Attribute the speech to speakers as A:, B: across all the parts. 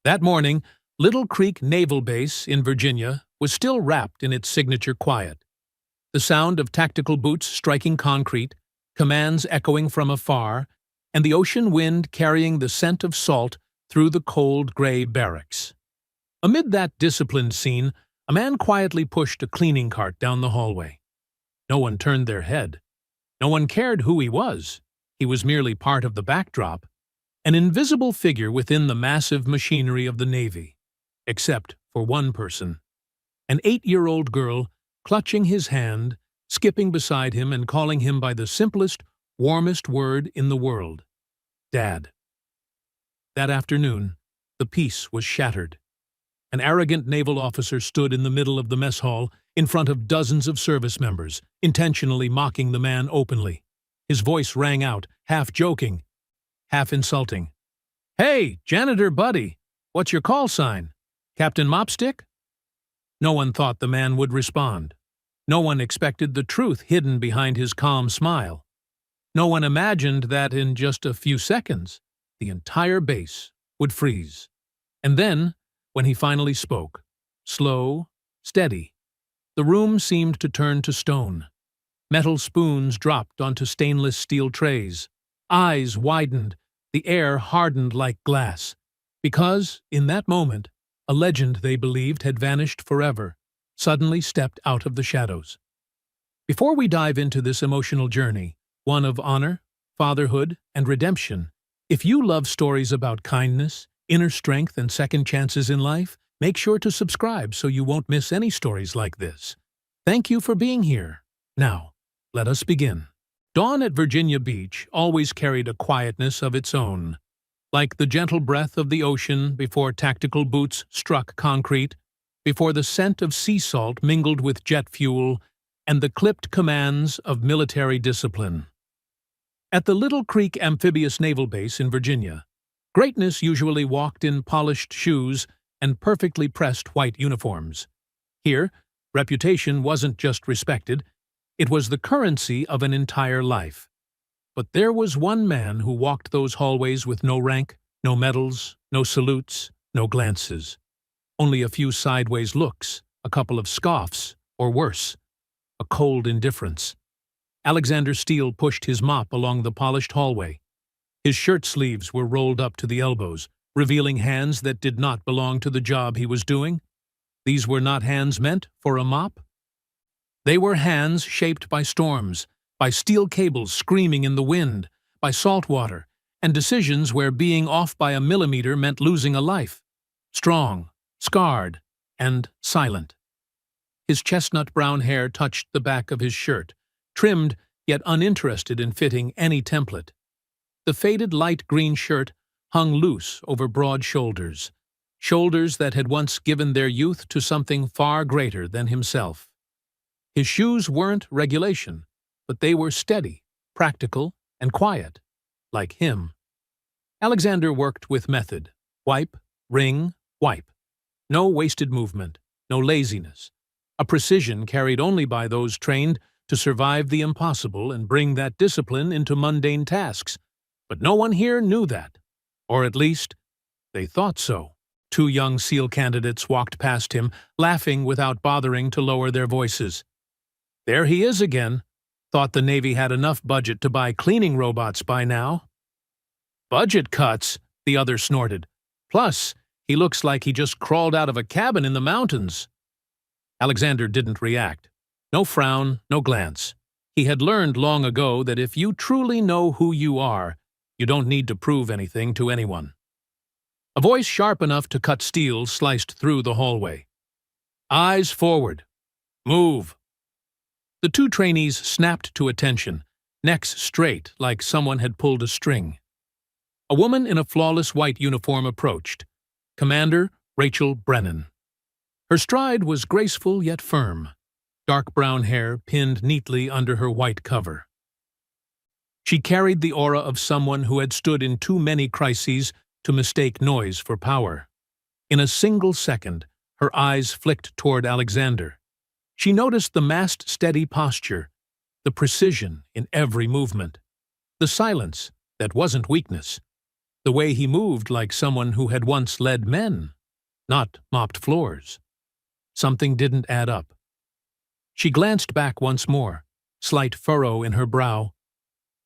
A: That morning, Little Creek Naval Base in Virginia was still wrapped in its signature quiet. The sound of tactical boots striking concrete, commands echoing from afar, and the ocean wind carrying the scent of salt through the cold gray barracks. Amid that disciplined scene, a man quietly pushed a cleaning cart down the hallway. No one turned their head. No one cared who he was. He was merely part of the backdrop, an invisible figure within the massive machinery of the Navy. Except for one person. An 8-year-old girl, clutching his hand, skipping beside him and calling him by the simplest, warmest word in the world: Dad. That afternoon, the peace was shattered. An arrogant naval officer stood in the middle of the mess hall, in front of dozens of service members, intentionally mocking the man openly. His voice rang out, half joking, half insulting. "Hey, Janitor buddy, what's your call sign? Captain Mopstick?" No one thought the man would respond. No one expected the truth hidden behind his calm smile. No one imagined that in just a few seconds, the entire base would freeze. And then, when he finally spoke, slow, steady, the room seemed to turn to stone. Metal spoons dropped onto stainless steel trays. Eyes widened, the air hardened like glass. Because, in that moment, a legend they believed had vanished forever, suddenly stepped out of the shadows. Before we dive into this emotional journey, one of honor, fatherhood, and redemption, if you love stories about kindness, inner strength, and second chances in life, make sure to subscribe so you won't miss any stories like this. Thank you for being here. Now, let us begin. Dawn at Virginia Beach always carried a quietness of its own. Like the gentle breath of the ocean before tactical boots struck concrete, before the scent of sea salt mingled with jet fuel, and the clipped commands of military discipline. At the Little Creek Amphibious Naval Base in Virginia, greatness usually walked in polished shoes and perfectly pressed white uniforms. Here, reputation wasn't just respected, it was the currency of an entire life. But there was one man who walked those hallways with no rank, no medals, no salutes, no glances. Only a few sideways looks, a couple of scoffs, or worse, a cold indifference. Alexander Steele pushed his mop along the polished hallway. His shirt sleeves were rolled up to the elbows, revealing hands that did not belong to the job he was doing. These were not hands meant for a mop. They were hands shaped by storms, by steel cables screaming in the wind, by salt water, and decisions where being off by a millimeter meant losing a life. Strong, scarred, and silent. His chestnut-brown hair touched the back of his shirt, trimmed yet uninterested in fitting any template. The faded light green shirt hung loose over broad shoulders, shoulders that had once given their youth to something far greater than himself. His shoes weren't regulation, but they were steady, practical, and quiet, like him. Alexander worked with method. Wipe, wring, wipe. No wasted movement, no laziness. A precision carried only by those trained to survive the impossible and bring that discipline into mundane tasks. But no one here knew that. Or at least, they thought so. 2 young SEAL candidates walked past him, laughing without bothering to lower their voices. There he is again. Thought the Navy had enough budget to buy cleaning robots by now. Budget cuts, the other snorted. Plus, he looks like he just crawled out of a cabin in the mountains. Alexander didn't react. No frown, no glance. He had learned long ago that if you truly know who you are, you don't need to prove anything to anyone. A voice sharp enough to cut steel sliced through the hallway. Eyes forward. Move. The 2 trainees snapped to attention, necks straight like someone had pulled a string. A woman in a flawless white uniform approached. Commander Rachel Brennan. Her stride was graceful yet firm, dark brown hair pinned neatly under her white cover. She carried the aura of someone who had stood in too many crises to mistake noise for power. In a single second, her eyes flicked toward Alexander. She noticed the massed, steady posture, the precision in every movement, the silence that wasn't weakness. The way he moved like someone who had once led men, not mopped floors. Something didn't add up. She glanced back once more, slight furrow in her brow.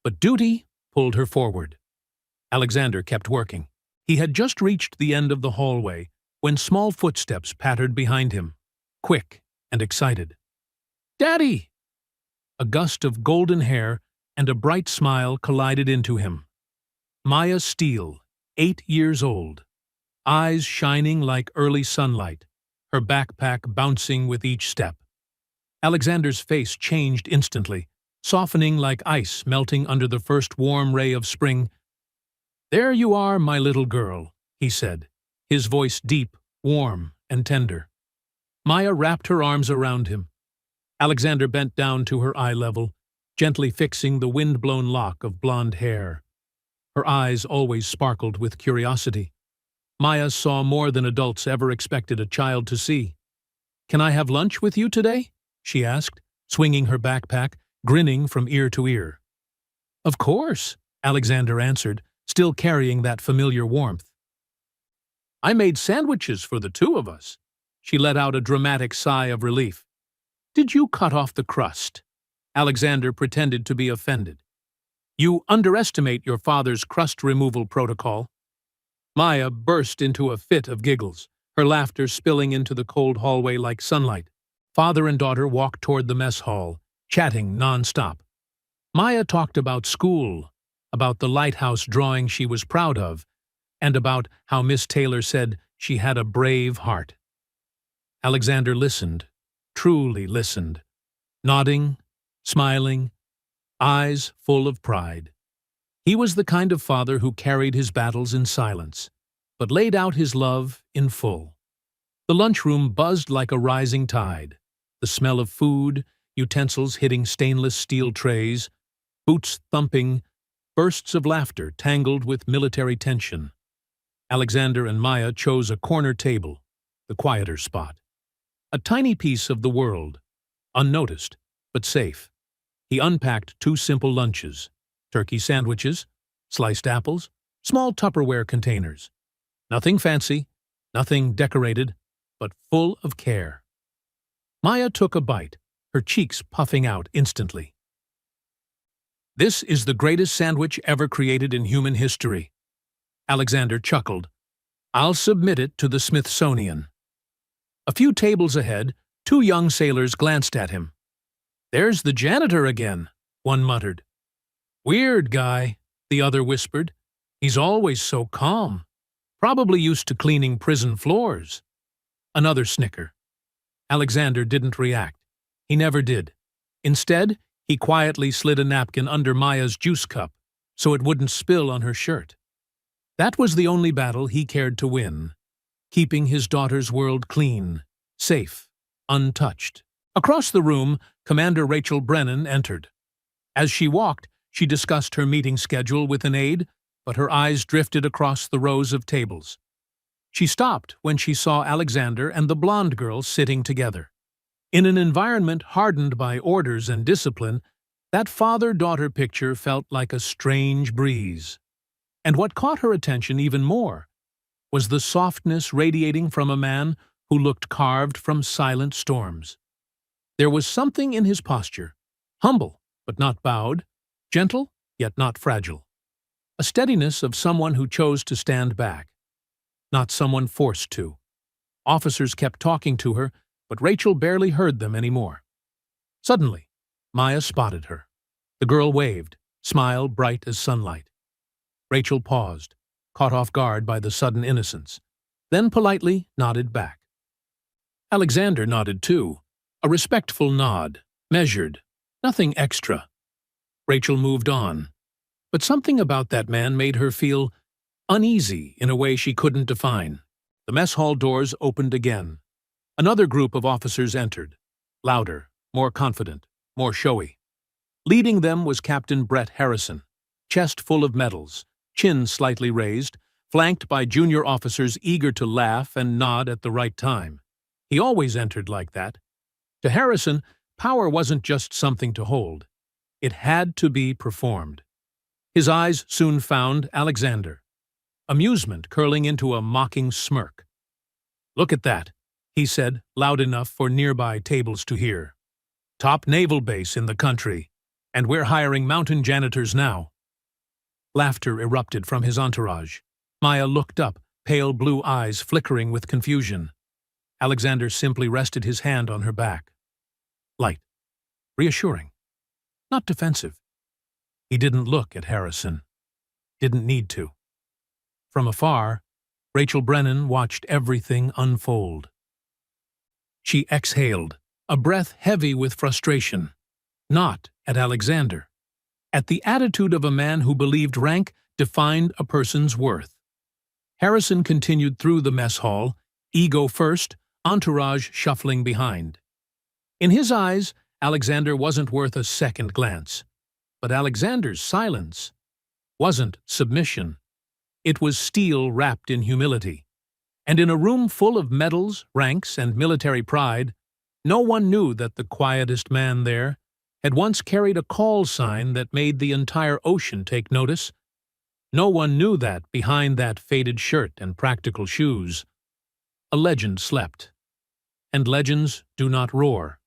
A: But duty pulled her forward. Alexander kept working. He had just reached the end of the hallway when small footsteps pattered behind him, quick and excited. "Daddy!" A gust of golden hair and a bright smile collided into him. Maya Steele, 8 years old, eyes shining like early sunlight, her backpack bouncing with each step. Alexander's face changed instantly, softening like ice melting under the first warm ray of spring. "There you are, my little girl," he said, his voice deep, warm, and tender. Maya wrapped her arms around him. Alexander bent down to her eye level, gently fixing the wind-blown lock of blonde hair. Her eyes always sparkled with curiosity. Maya saw more than adults ever expected a child to see. "Can I have lunch with you today?" she asked, swinging her backpack, grinning from ear to ear. "Of course," Alexander answered, still carrying that familiar warmth. "I made sandwiches for the two of us." She let out a dramatic sigh of relief. "Did you cut off the crust?" Alexander pretended to be offended. "You underestimate your father's crust removal protocol." Maya burst into a fit of giggles, her laughter spilling into the cold hallway like sunlight. Father and daughter walked toward the mess hall, chatting non-stop. Maya talked about school, about the lighthouse drawing she was proud of, and about how Miss Taylor said she had a brave heart. Alexander listened, truly listened, nodding, smiling, eyes full of pride. He was the kind of father who carried his battles in silence, but laid out his love in full. The lunchroom buzzed like a rising tide, the smell of food, utensils hitting stainless steel trays, boots thumping, bursts of laughter tangled with military tension. Alexander and Maya chose a corner table, the quieter spot. A tiny piece of the world, unnoticed, but safe. He unpacked 2 simple lunches, turkey sandwiches, sliced apples, small Tupperware containers. Nothing fancy, nothing decorated, but full of care. Maya took a bite, her cheeks puffing out instantly. "This is the greatest sandwich ever created in human history." Alexander chuckled. "I'll submit it to the Smithsonian." A few tables ahead, 2 young sailors glanced at him. "There's the janitor again," one muttered. "Weird guy," the other whispered. "He's always so calm. Probably used to cleaning prison floors." Another snicker. Alexander didn't react. He never did. Instead, he quietly slid a napkin under Maya's juice cup so it wouldn't spill on her shirt. That was the only battle he cared to win, keeping his daughter's world clean, safe, untouched. Across the room, Commander Rachel Brennan entered. As she walked, she discussed her meeting schedule with an aide, but her eyes drifted across the rows of tables. She stopped when she saw Alexander and the blonde girl sitting together. In an environment hardened by orders and discipline, that father-daughter picture felt like a strange breeze. And what caught her attention even more was the softness radiating from a man who looked carved from silent storms. There was something in his posture, humble but not bowed, gentle yet not fragile. A steadiness of someone who chose to stand back, not someone forced to. Officers kept talking to her, but Rachel barely heard them anymore. Suddenly, Maya spotted her. The girl waved, smile bright as sunlight. Rachel paused, caught off guard by the sudden innocence, then politely nodded back. Alexander nodded too, a respectful nod, measured, nothing extra. Rachel moved on, but something about that man made her feel uneasy in a way she couldn't define. The mess hall doors opened again. Another group of officers entered, louder, more confident, more showy. Leading them was Captain Brett Harrison, chest full of medals, chin slightly raised, flanked by junior officers eager to laugh and nod at the right time. He always entered like that. To Harrison, power wasn't just something to hold. It had to be performed. His eyes soon found Alexander. amusement curling into a mocking smirk. "Look at that," he said, loud enough for nearby tables to hear. "Top naval base in the country, and we're hiring mountain janitors now." Laughter erupted from his entourage. Maya looked up, pale blue eyes flickering with confusion. Alexander simply rested his hand on her back. Light, reassuring, not defensive. He didn't look at Harrison. Didn't need to. From afar, Rachel Brennan watched everything unfold. She exhaled, a breath heavy with frustration. Not at Alexander. At the attitude of a man who believed rank defined a person's worth. Harrison continued through the mess hall, ego first, entourage shuffling behind. In his eyes, Alexander wasn't worth a second glance. But Alexander's silence wasn't submission. It was steel wrapped in humility. And in a room full of medals, ranks, and military pride, no one knew that the quietest man there had once carried a call sign that made the entire ocean take notice. No one knew that behind that faded shirt and practical shoes, a legend slept. And legends do not roar.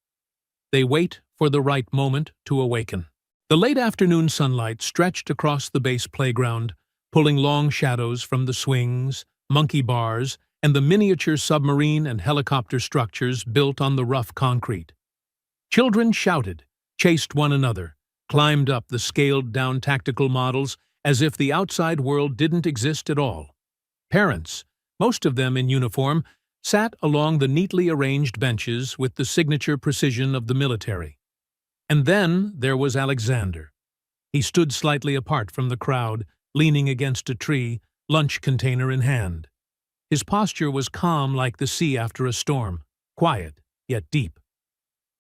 A: They wait for the right moment to awaken. The late afternoon sunlight stretched across the base playground, pulling long shadows from the swings, monkey bars, and the miniature submarine and helicopter structures built on the rough concrete. Children shouted, chased one another, climbed up the scaled-down tactical models as if the outside world didn't exist at all. Parents, most of them in uniform, sat along the neatly arranged benches with the signature precision of the military. And then there was Alexander. He stood slightly apart from the crowd, leaning against a tree, lunch container in hand. His posture was calm like the sea after a storm, quiet, yet deep.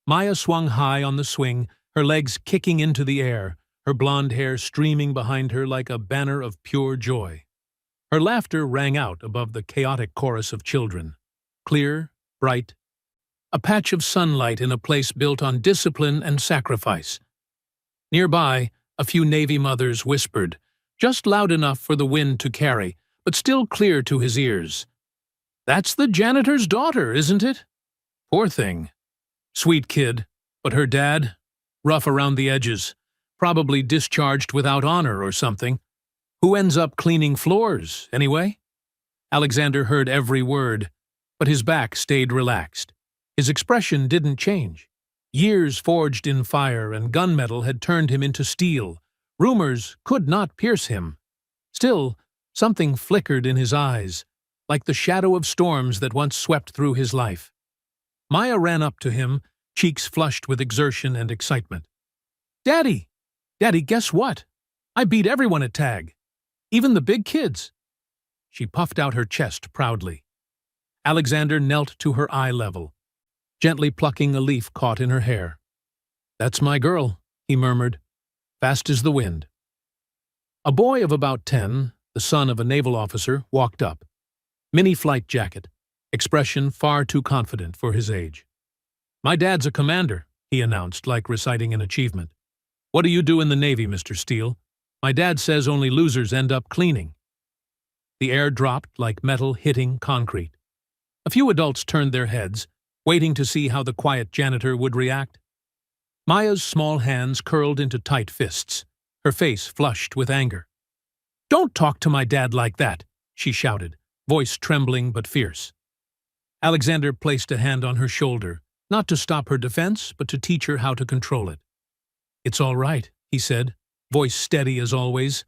A: Maya swung high on the swing, her legs kicking into the air, her blonde hair streaming behind her like a banner of pure joy. Her laughter rang out above the chaotic chorus of children. Clear, bright, a patch of sunlight in a place built on discipline and sacrifice. Nearby, a few Navy mothers whispered, just loud enough for the wind to carry, but still clear to his ears. "That's the janitor's daughter, isn't it? Poor thing. Sweet kid, but her dad, rough around the edges, probably discharged without honor or something. Who ends up cleaning floors, anyway?" Alexander heard every word, but his back stayed relaxed. His expression didn't change. Years forged in fire and gunmetal had turned him into steel. Rumors could not pierce him. Still, something flickered in his eyes, like the shadow of storms that once swept through his life. Maya ran up to him, cheeks flushed with exertion and excitement. "Daddy! Daddy, guess what? I beat everyone at tag. Even the big kids." She puffed out her chest proudly. Alexander knelt to her eye level, gently plucking a leaf caught in her hair. "That's my girl," he murmured, fast as the wind. A boy of about 10, the son of a naval officer, walked up. Mini flight jacket, expression far too confident for his age. "My dad's a commander," he announced, like reciting an achievement. "What do you do in the Navy, Mr. Steele? My dad says only losers end up cleaning." The air dropped like metal hitting concrete. A few adults turned their heads, waiting to see how the quiet janitor would react. Maya's small hands curled into tight fists, her face flushed with anger. "Don't talk to my dad like that," she shouted, voice trembling but fierce. Alexander placed a hand on her shoulder, not to stop her defense, but to teach her how to control it. "It's all right," he said, voice steady as always.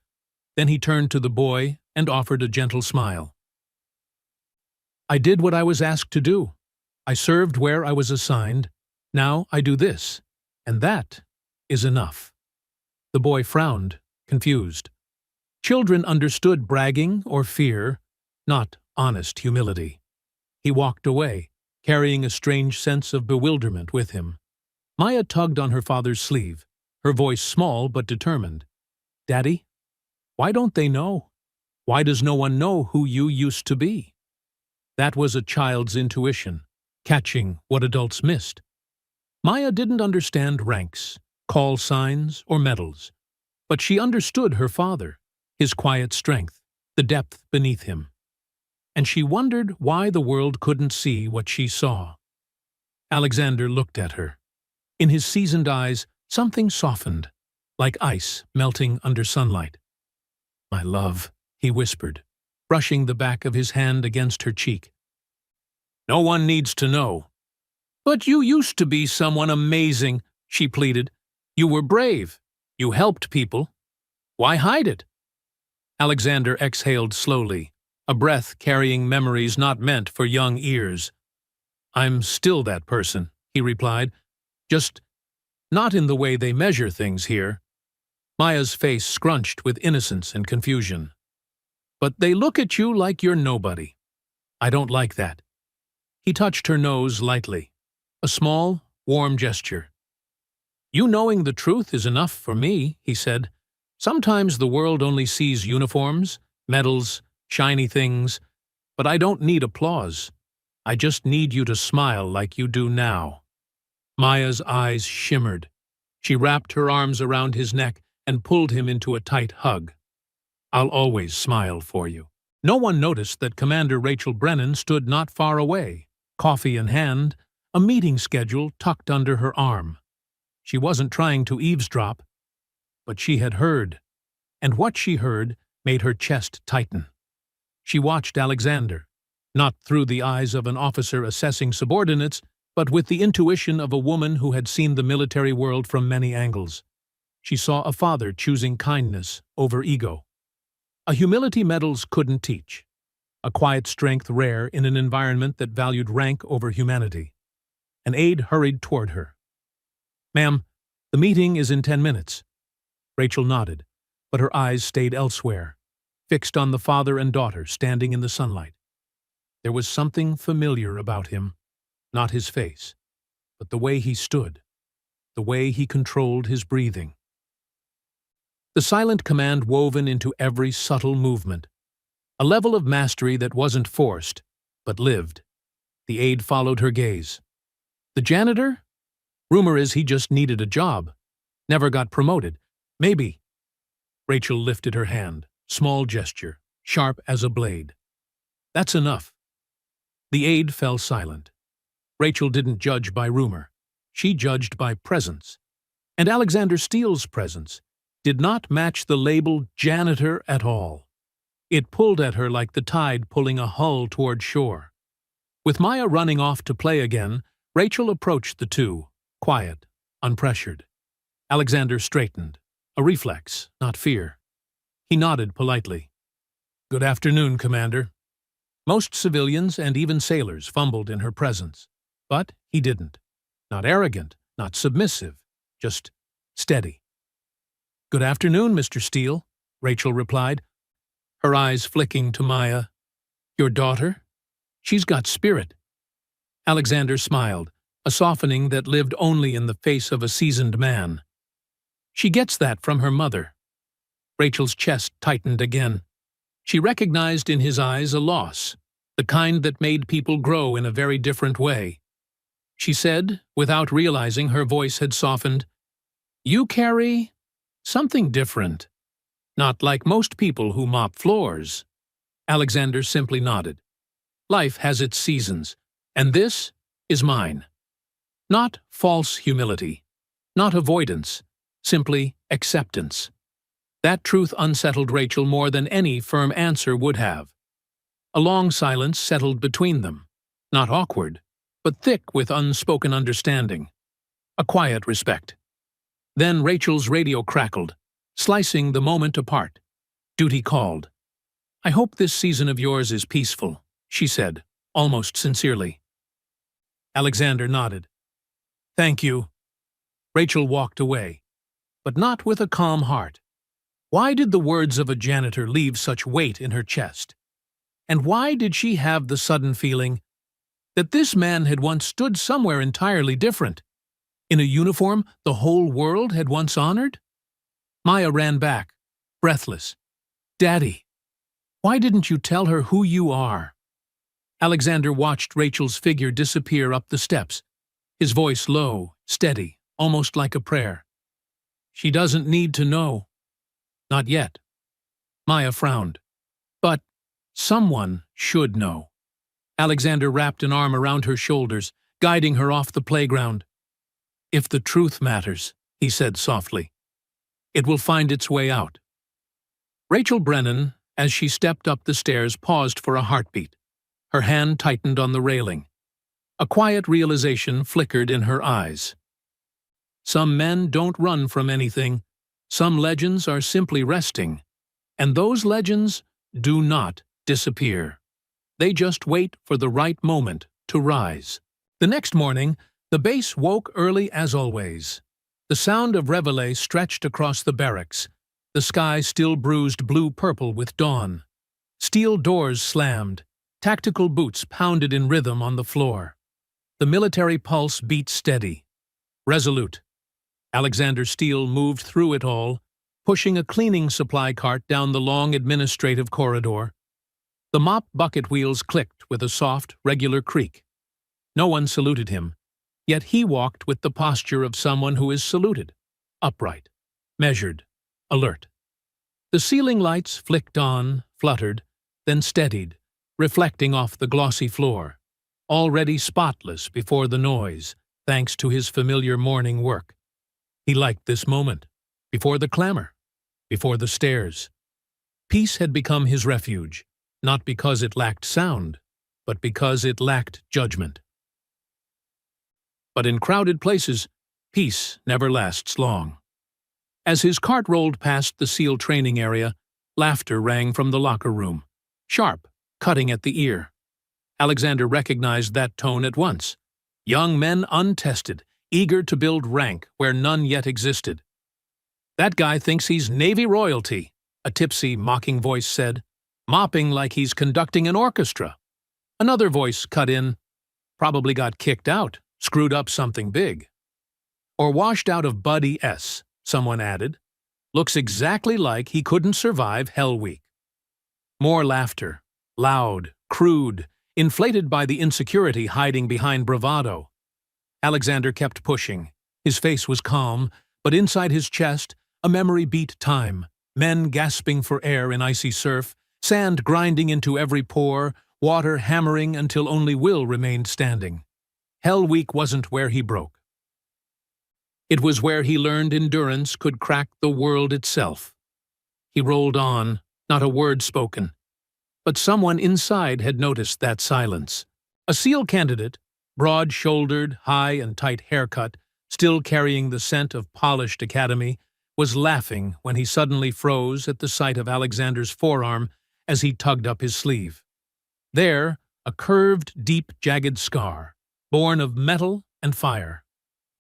A: Then he turned to the boy and offered a gentle smile. "I did what I was asked to do. I served where I was assigned. Now I do this, and that is enough." The boy frowned, confused. Children understood bragging or fear, not honest humility. He walked away, carrying a strange sense of bewilderment with him. Maya tugged on her father's sleeve, her voice small but determined. "Daddy, why don't they know? Why does no one know who you used to be?" That was a child's intuition, catching what adults missed. Maya didn't understand ranks, call signs, or medals, but she understood her father, his quiet strength, the depth beneath him. And she wondered why the world couldn't see what she saw. Alexander looked at her. In his seasoned eyes, something softened, like ice melting under sunlight. "My love," he whispered, brushing the back of his hand against her cheek. "No one needs to know." "But you used to be someone amazing," she pleaded. "You were brave. You helped people. Why hide it?" Alexander exhaled slowly, a breath carrying memories not meant for young ears. "I'm still that person," he replied, "just not in the way they measure things here." Maya's face scrunched with innocence and confusion. "But they look at you like you're nobody. I don't like that." He touched her nose lightly, a small, warm gesture. "You knowing the truth is enough for me," he said. "Sometimes the world only sees uniforms, medals, shiny things, but I don't need applause. I just need you to smile like you do now." Maya's eyes shimmered. She wrapped her arms around his neck and pulled him into a tight hug. "I'll always smile for you." No one noticed that Commander Rachel Brennan stood not far away, coffee in hand, a meeting schedule tucked under her arm. She wasn't trying to eavesdrop, but she had heard, and what she heard made her chest tighten. She watched Alexander, not through the eyes of an officer assessing subordinates, but with the intuition of a woman who had seen the military world from many angles. She saw a father choosing kindness over ego. A humility medals couldn't teach. A quiet strength rare in an environment that valued rank over humanity. An aide hurried toward her. "Ma'am, the meeting is in 10 minutes. Rachel nodded, but her eyes stayed elsewhere, fixed on the father and daughter standing in the sunlight. There was something familiar about him, not his face, but the way he stood, the way he controlled his breathing. The silent command woven into every subtle movement. A level of mastery that wasn't forced, but lived. The aide followed her gaze. "The janitor? Rumor is he just needed a job. Never got promoted. Maybe." Rachel lifted her hand, small gesture, sharp as a blade. "That's enough." The aide fell silent. Rachel didn't judge by rumor. She judged by presence. And Alexander Steele's presence did not match the label janitor at all. It pulled at her like the tide pulling a hull toward shore. With Maya running off to play again, Rachel approached the two, quiet, unpressured. Alexander straightened, a reflex, not fear. He nodded politely. "Good afternoon, Commander." Most civilians and even sailors fumbled in her presence, but he didn't. Not arrogant, not submissive, just steady. "Good afternoon, Mr. Steele," Rachel replied, her eyes flicking to Maya. "Your daughter? She's got spirit." Alexander smiled, a softening that lived only in the face of a seasoned man. "She gets that from her mother." Rachel's chest tightened again. She recognized in his eyes a loss, the kind that made people grow in a very different way. She said, without realizing her voice had softened, "You carry something different. Not like most people who mop floors." Alexander simply nodded. "Life has its seasons, and this is mine." Not false humility, not avoidance, simply acceptance. That truth unsettled Rachel more than any firm answer would have. A long silence settled between them, not awkward, but thick with unspoken understanding. A quiet respect. Then Rachel's radio crackled, slicing the moment apart. Duty called. "I hope this season of yours is peaceful," she said, almost sincerely. Alexander nodded. "Thank you." Rachel walked away, but not with a calm heart. Why did the words of a janitor leave such weight in her chest? And why did she have the sudden feeling that this man had once stood somewhere entirely different? In a uniform the whole world had once honored? Maya ran back, breathless. "Daddy, why didn't you tell her who you are?" Alexander watched Rachel's figure disappear up the steps, his voice low, steady, almost like a prayer. "She doesn't need to know." "Not yet." Maya frowned. Someone should know. Alexander wrapped an arm around her shoulders, guiding her off the playground. "If the truth matters," he said softly, "it will find its way out." Rachel Brennan, as she stepped up the stairs, paused for a heartbeat. Her hand tightened on the railing. A quiet realization flickered in her eyes. Some men don't run from anything. Some legends are simply resting. And those legends do not disappear. They just wait for the right moment to rise. The next morning, the base woke early as always. The sound of reveille stretched across the barracks, the sky still bruised blue-purple with dawn. Steel doors slammed, tactical boots pounded in rhythm on the floor. The military pulse beat steady, resolute. Alexander Steele moved through it all, pushing a cleaning supply cart down the long administrative corridor. The mop bucket wheels clicked with a soft, regular creak. No one saluted him, yet he walked with the posture of someone who is saluted, upright, measured, alert. The ceiling lights flicked on, fluttered, then steadied, reflecting off the glossy floor, already spotless before the noise, thanks to his familiar morning work. He liked this moment, before the clamor, before the stares. Peace had become his refuge, not because it lacked sound, but because it lacked judgment. But in crowded places, peace never lasts long. As his cart rolled past the SEAL training area, laughter rang from the locker room, sharp, cutting at the ear. Alexander recognized that tone at once. Young men untested, eager to build rank where none yet existed. "That guy thinks he's Navy royalty," a tipsy, mocking voice said, "mopping like he's conducting an orchestra." Another voice cut in, "Probably got kicked out, screwed up something big." "Or washed out of Buddy S," someone added. "Looks exactly like he couldn't survive Hell Week." More laughter, loud, crude, inflated by the insecurity hiding behind bravado. Alexander kept pushing. His face was calm, but inside his chest, a memory beat time. Men gasping for air in icy surf, sand grinding into every pore, water hammering until only will remained standing. Hell Week wasn't where he broke. It was where he learned endurance could crack the world itself. He rolled on, not a word spoken. But someone inside had noticed that silence. A SEAL candidate, broad-shouldered, high and tight haircut, still carrying the scent of polished academy, was laughing when he suddenly froze at the sight of Alexander's forearm as he tugged up his sleeve. There, a curved, deep, jagged scar, born of metal and fire.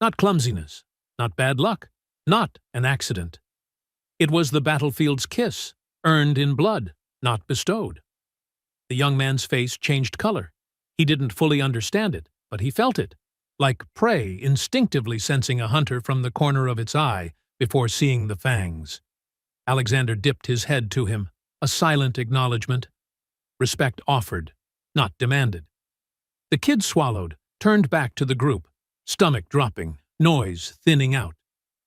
A: Not clumsiness, not bad luck, not an accident. It was the battlefield's kiss, earned in blood, not bestowed. The young man's face changed color. He didn't fully understand it, but he felt it, like prey instinctively sensing a hunter from the corner of its eye before seeing the fangs. Alexander dipped his head to him, a silent acknowledgement. Respect offered, not demanded. The kid swallowed, turned back to the group, stomach dropping, noise thinning out.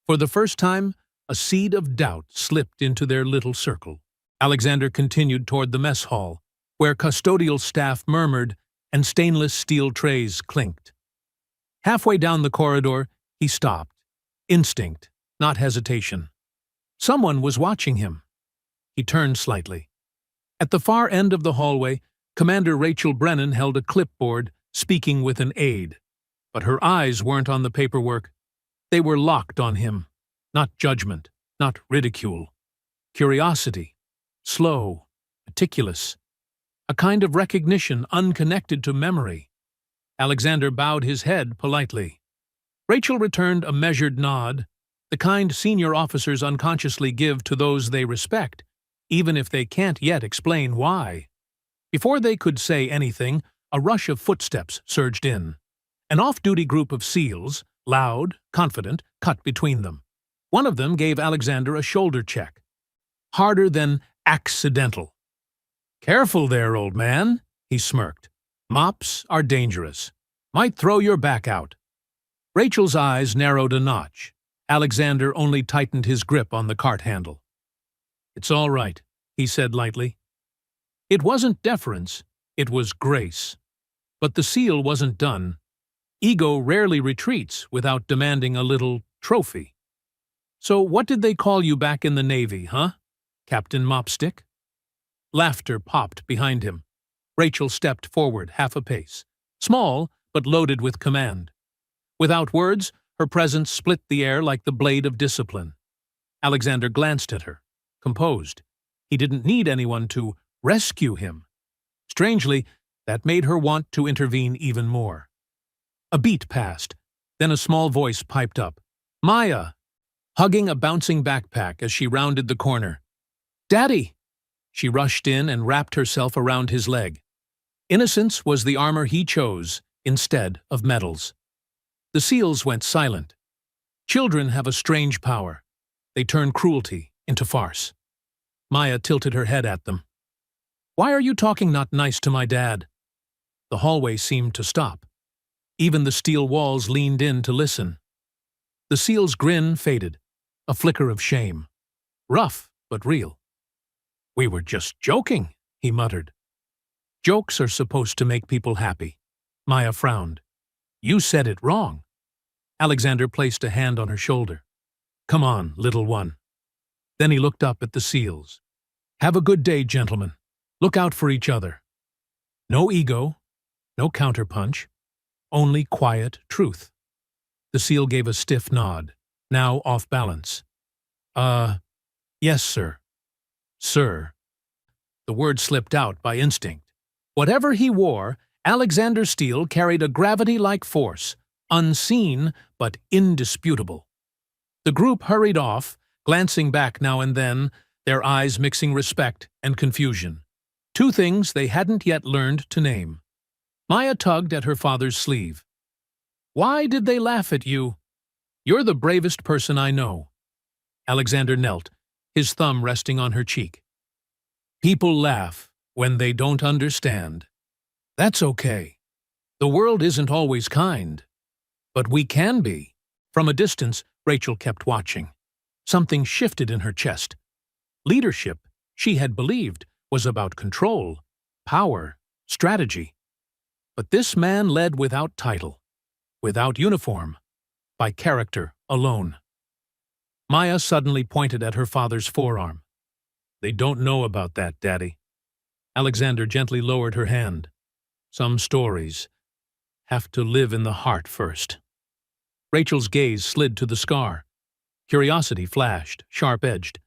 A: For the first time, a seed of doubt slipped into their little circle. Alexander continued toward the mess hall, where custodial staff murmured and stainless steel trays clinked. Halfway down the corridor, he stopped. Instinct, not hesitation. Someone was watching him. He turned slightly. At the far end of the hallway, Commander Rachel Brennan held a clipboard, speaking with an aide. But her eyes weren't on the paperwork. They were locked on him. Not judgment, not ridicule. Curiosity. Slow, meticulous. A kind of recognition unconnected to memory. Alexander bowed his head politely. Rachel returned a measured nod, the kind senior officers unconsciously give to those they respect, even if they can't yet explain why. Before they could say anything, a rush of footsteps surged in. An off-duty group of SEALs, loud, confident, cut between them. One of them gave Alexander a shoulder check. Harder than accidental. "Careful there, old man," he smirked. "Mops are dangerous. Might throw your back out." Rachel's eyes narrowed a notch. Alexander only tightened his grip on the cart handle. "It's all right," he said lightly. It wasn't deference, it was grace. But the SEAL wasn't done. Ego rarely retreats without demanding a little trophy. "So what did they call you back in the Navy, huh? Captain Mopstick?" Laughter popped behind him. Rachel stepped forward half a pace, small but loaded with command. Without words, her presence split the air like the blade of discipline. Alexander glanced at her, composed. He didn't need anyone to rescue him. Strangely, that made her want to intervene even more. A beat passed, then a small voice piped up. "Maya!" Hugging a bouncing backpack as she rounded the corner. "Daddy!" She rushed in and wrapped herself around his leg. Innocence was the armor he chose instead of medals. The SEALs went silent. Children have a strange power. They turn cruelty into farce. Maya tilted her head at them. "Why are you talking not nice to my dad?" The hallway seemed to stop. Even the steel walls leaned in to listen. The SEAL's grin faded, a flicker of shame. Rough, but real. "We were just joking," he muttered. "Jokes are supposed to make people happy." Maya frowned. "You said it wrong." Alexander placed a hand on her shoulder. "Come on, little one." Then he looked up at the SEALs. "Have a good day, gentlemen. Look out for each other. No ego, no counterpunch, only quiet truth." The SEAL gave a stiff nod, now off balance. Yes, sir." "Sir." The word slipped out by instinct. Whatever he wore, Alexander Steele carried a gravity-like force, unseen but indisputable. The group hurried off, glancing back now and then, their eyes mixing respect and confusion. Two things they hadn't yet learned to name. Maya tugged at her father's sleeve. "Why did they laugh at you? You're the bravest person I know." Alexander knelt, his thumb resting on her cheek. "People laugh when they don't understand. That's okay. The world isn't always kind. But we can be." From a distance, Rachel kept watching. Something shifted in her chest. Leadership, she had believed, was about control, power, strategy. But this man led without title, without uniform, by character alone. Maya suddenly pointed at her father's forearm. "They don't know about that, Daddy." Alexander gently lowered her hand. "Some stories have to live in the heart first." Rachel's gaze slid to the scar. Curiosity flashed, sharp-edged.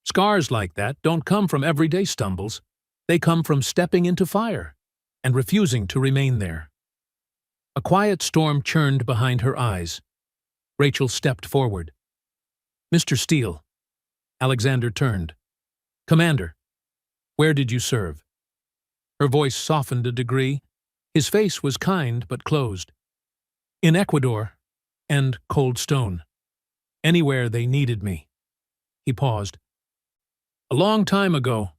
A: Scars like that don't come from everyday stumbles. They come from stepping into fire and refusing to remain there. A quiet storm churned behind her eyes. Rachel stepped forward. "Mr. Steele." Alexander turned. "Commander, where did you serve?" Her voice softened a degree. His face was kind but closed. "In Ecuador and Cold Stone. Anywhere they needed me." He paused. "A long time ago."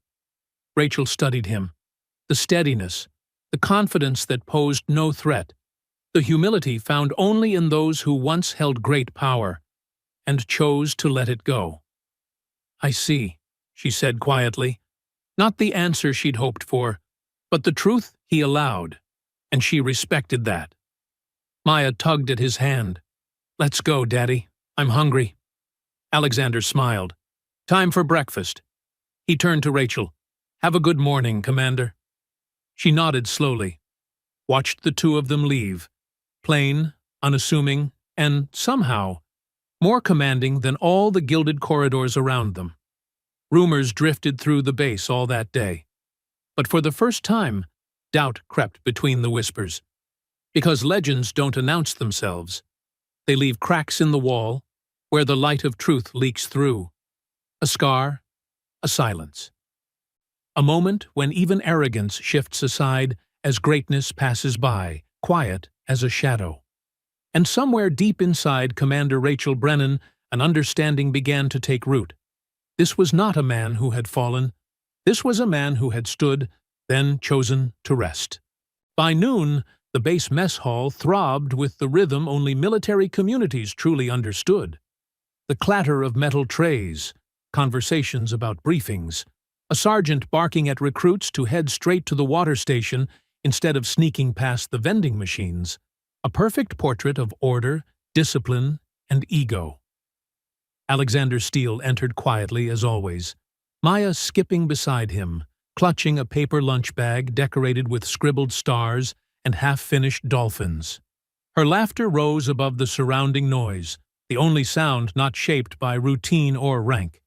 A: Rachel studied him. The steadiness, the confidence that posed no threat, the humility found only in those who once held great power and chose to let it go. "I see," she said quietly. Not the answer she'd hoped for, but the truth he allowed, and she respected that. Maya tugged at his hand. "Let's go, Daddy. I'm hungry." Alexander smiled. "Time for breakfast." He turned to Rachel. "Have a good morning, Commander." She nodded slowly, watched the two of them leave, plain, unassuming, and, somehow, more commanding than all the gilded corridors around them. Rumors drifted through the base all that day. But for the first time, doubt crept between the whispers. Because legends don't announce themselves. They leave cracks in the wall, where the light of truth leaks through. A scar, a silence. A moment when even arrogance shifts aside as greatness passes by, quiet as a shadow. And somewhere deep inside Commander Rachel Brennan, an understanding began to take root. This was not a man who had fallen. This was a man who had stood, then chosen to rest. By noon, the base mess hall throbbed with the rhythm only military communities truly understood. The clatter of metal trays, conversations about briefings, A sergeant barking at recruits to head straight to the water station instead of sneaking past the vending machines. A perfect portrait of order, discipline, and ego. Alexander Steele entered quietly as always, Maya skipping beside him, clutching a paper lunch bag decorated with scribbled stars and half-finished dolphins. Her laughter rose above the surrounding noise, the only sound not shaped by routine or rank.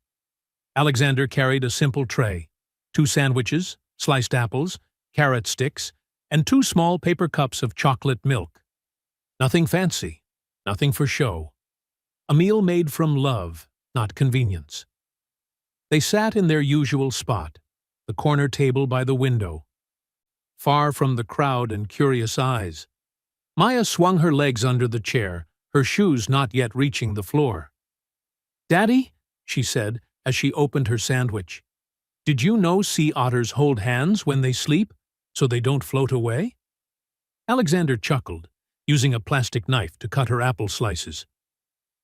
A: Alexander carried a simple tray, 2 sandwiches, sliced apples, carrot sticks, and 2 small paper cups of chocolate milk. Nothing fancy, nothing for show. A meal made from love, not convenience. They sat in their usual spot, the corner table by the window, far from the crowd and curious eyes. Maya swung her legs under the chair, her shoes not yet reaching the floor. "Daddy," she said as she opened her sandwich, "did you know sea otters hold hands when they sleep, so they don't float away?" Alexander chuckled, using a plastic knife to cut her apple slices.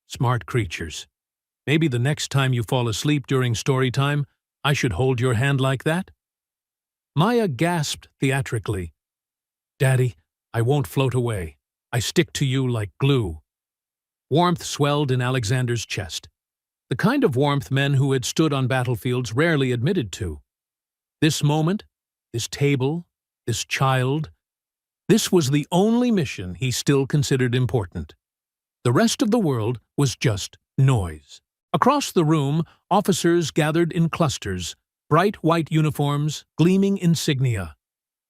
A: "Smart creatures. Maybe the next time you fall asleep during story time, I should hold your hand like that?" Maya gasped theatrically. "Daddy, I won't float away. I stick to you like glue." Warmth swelled in Alexander's chest, the kind of warmth men who had stood on battlefields rarely admitted to. This moment, this table, this child, this was the only mission he still considered important. The rest of the world was just noise. Across the room, officers gathered in clusters, bright white uniforms, gleaming insignia.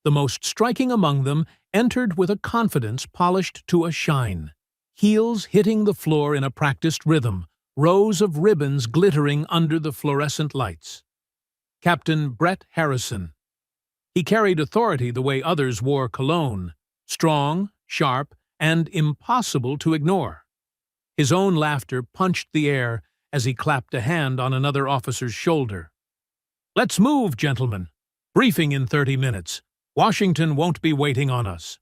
A: The most striking among them entered with a confidence polished to a shine, heels hitting the floor in a practiced rhythm, rows of ribbons glittering under the fluorescent lights. Captain Brett Harrison. He carried authority the way others wore cologne, strong, sharp, and impossible to ignore. His own laughter punched the air as he clapped a hand on another officer's shoulder. "Let's move, gentlemen. Briefing in 30 minutes. Washington won't be waiting on us."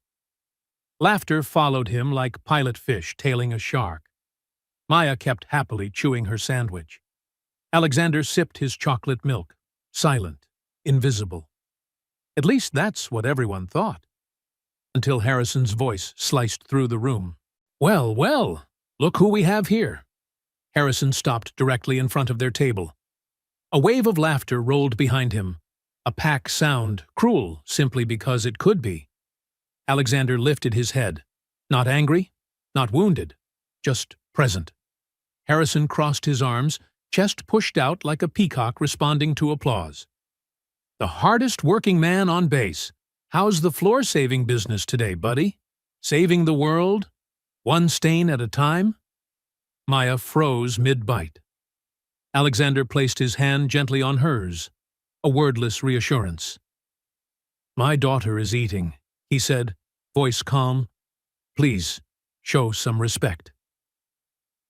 A: Laughter followed him like pilot fish tailing a shark. Maya kept happily chewing her sandwich. Alexander sipped his chocolate milk, silent, invisible. At least that's what everyone thought. Until Harrison's voice sliced through the room. "Well, well, look who we have here." Harrison stopped directly in front of their table. A wave of laughter rolled behind him, a pack sound, cruel simply because it could be. Alexander lifted his head, not angry, not wounded, just present. Harrison crossed his arms, chest pushed out like a peacock responding to applause. "The hardest working man on base. How's the floor-saving business today, buddy? Saving the world? One stain at a time?" Maya froze mid-bite. Alexander placed his hand gently on hers, a wordless reassurance. "My daughter is eating," he said, voice calm. "Please, show some respect."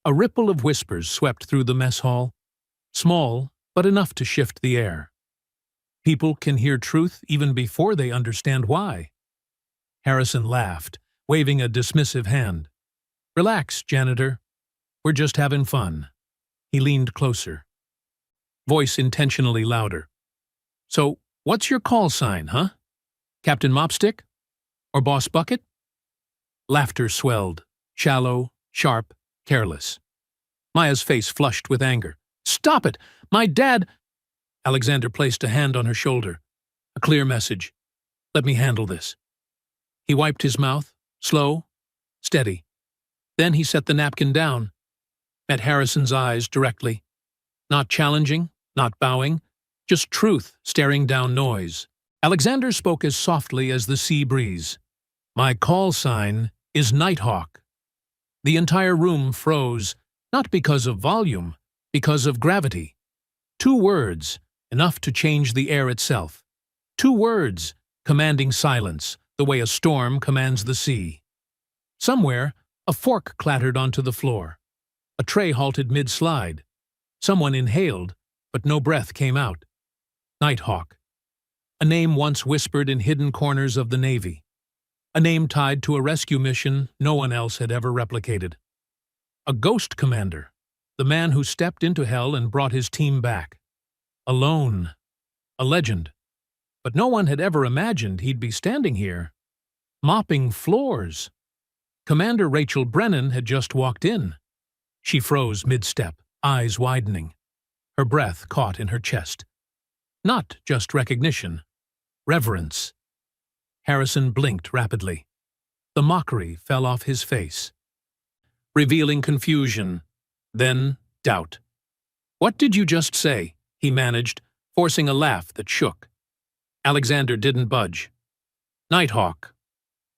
A: A ripple of whispers swept through the mess hall, small but enough to shift the air. People can hear truth even before they understand why. Harrison laughed, waving a dismissive hand. "Relax, Janitor. We're just having fun." He leaned closer, voice intentionally louder. "So, what's your call sign, huh? Captain Mopstick? Or Boss Bucket?" Laughter swelled, shallow, sharp, careless. Maya's face flushed with anger. "Stop it! My dad—" Alexander placed a hand on her shoulder. A clear message. "Let me handle this." He wiped his mouth, slow, steady. Then he set the napkin down, met Harrison's eyes directly. Not challenging, not bowing, just truth staring down noise. Alexander spoke as softly as the sea breeze. "My call sign is Nighthawk." The entire room froze, not because of volume, because of gravity. 2 words, enough to change the air itself. 2 words, commanding silence, the way a storm commands the sea. Somewhere, a fork clattered onto the floor. A tray halted mid-slide. Someone inhaled, but no breath came out. Nighthawk. A name once whispered in hidden corners of the Navy. A name tied to a rescue mission no one else had ever replicated. A ghost commander. The man who stepped into hell and brought his team back. Alone. a legend. But no one had ever imagined he'd be standing here, mopping floors. Commander Rachel Brennan had just walked in. She froze mid-step, eyes widening. Her breath caught in her chest. Not just recognition, reverence. Harrison blinked rapidly. The mockery fell off his face, revealing confusion, then doubt. "What did you just say?" he managed, forcing a laugh that shook. Alexander didn't budge. "Nighthawk."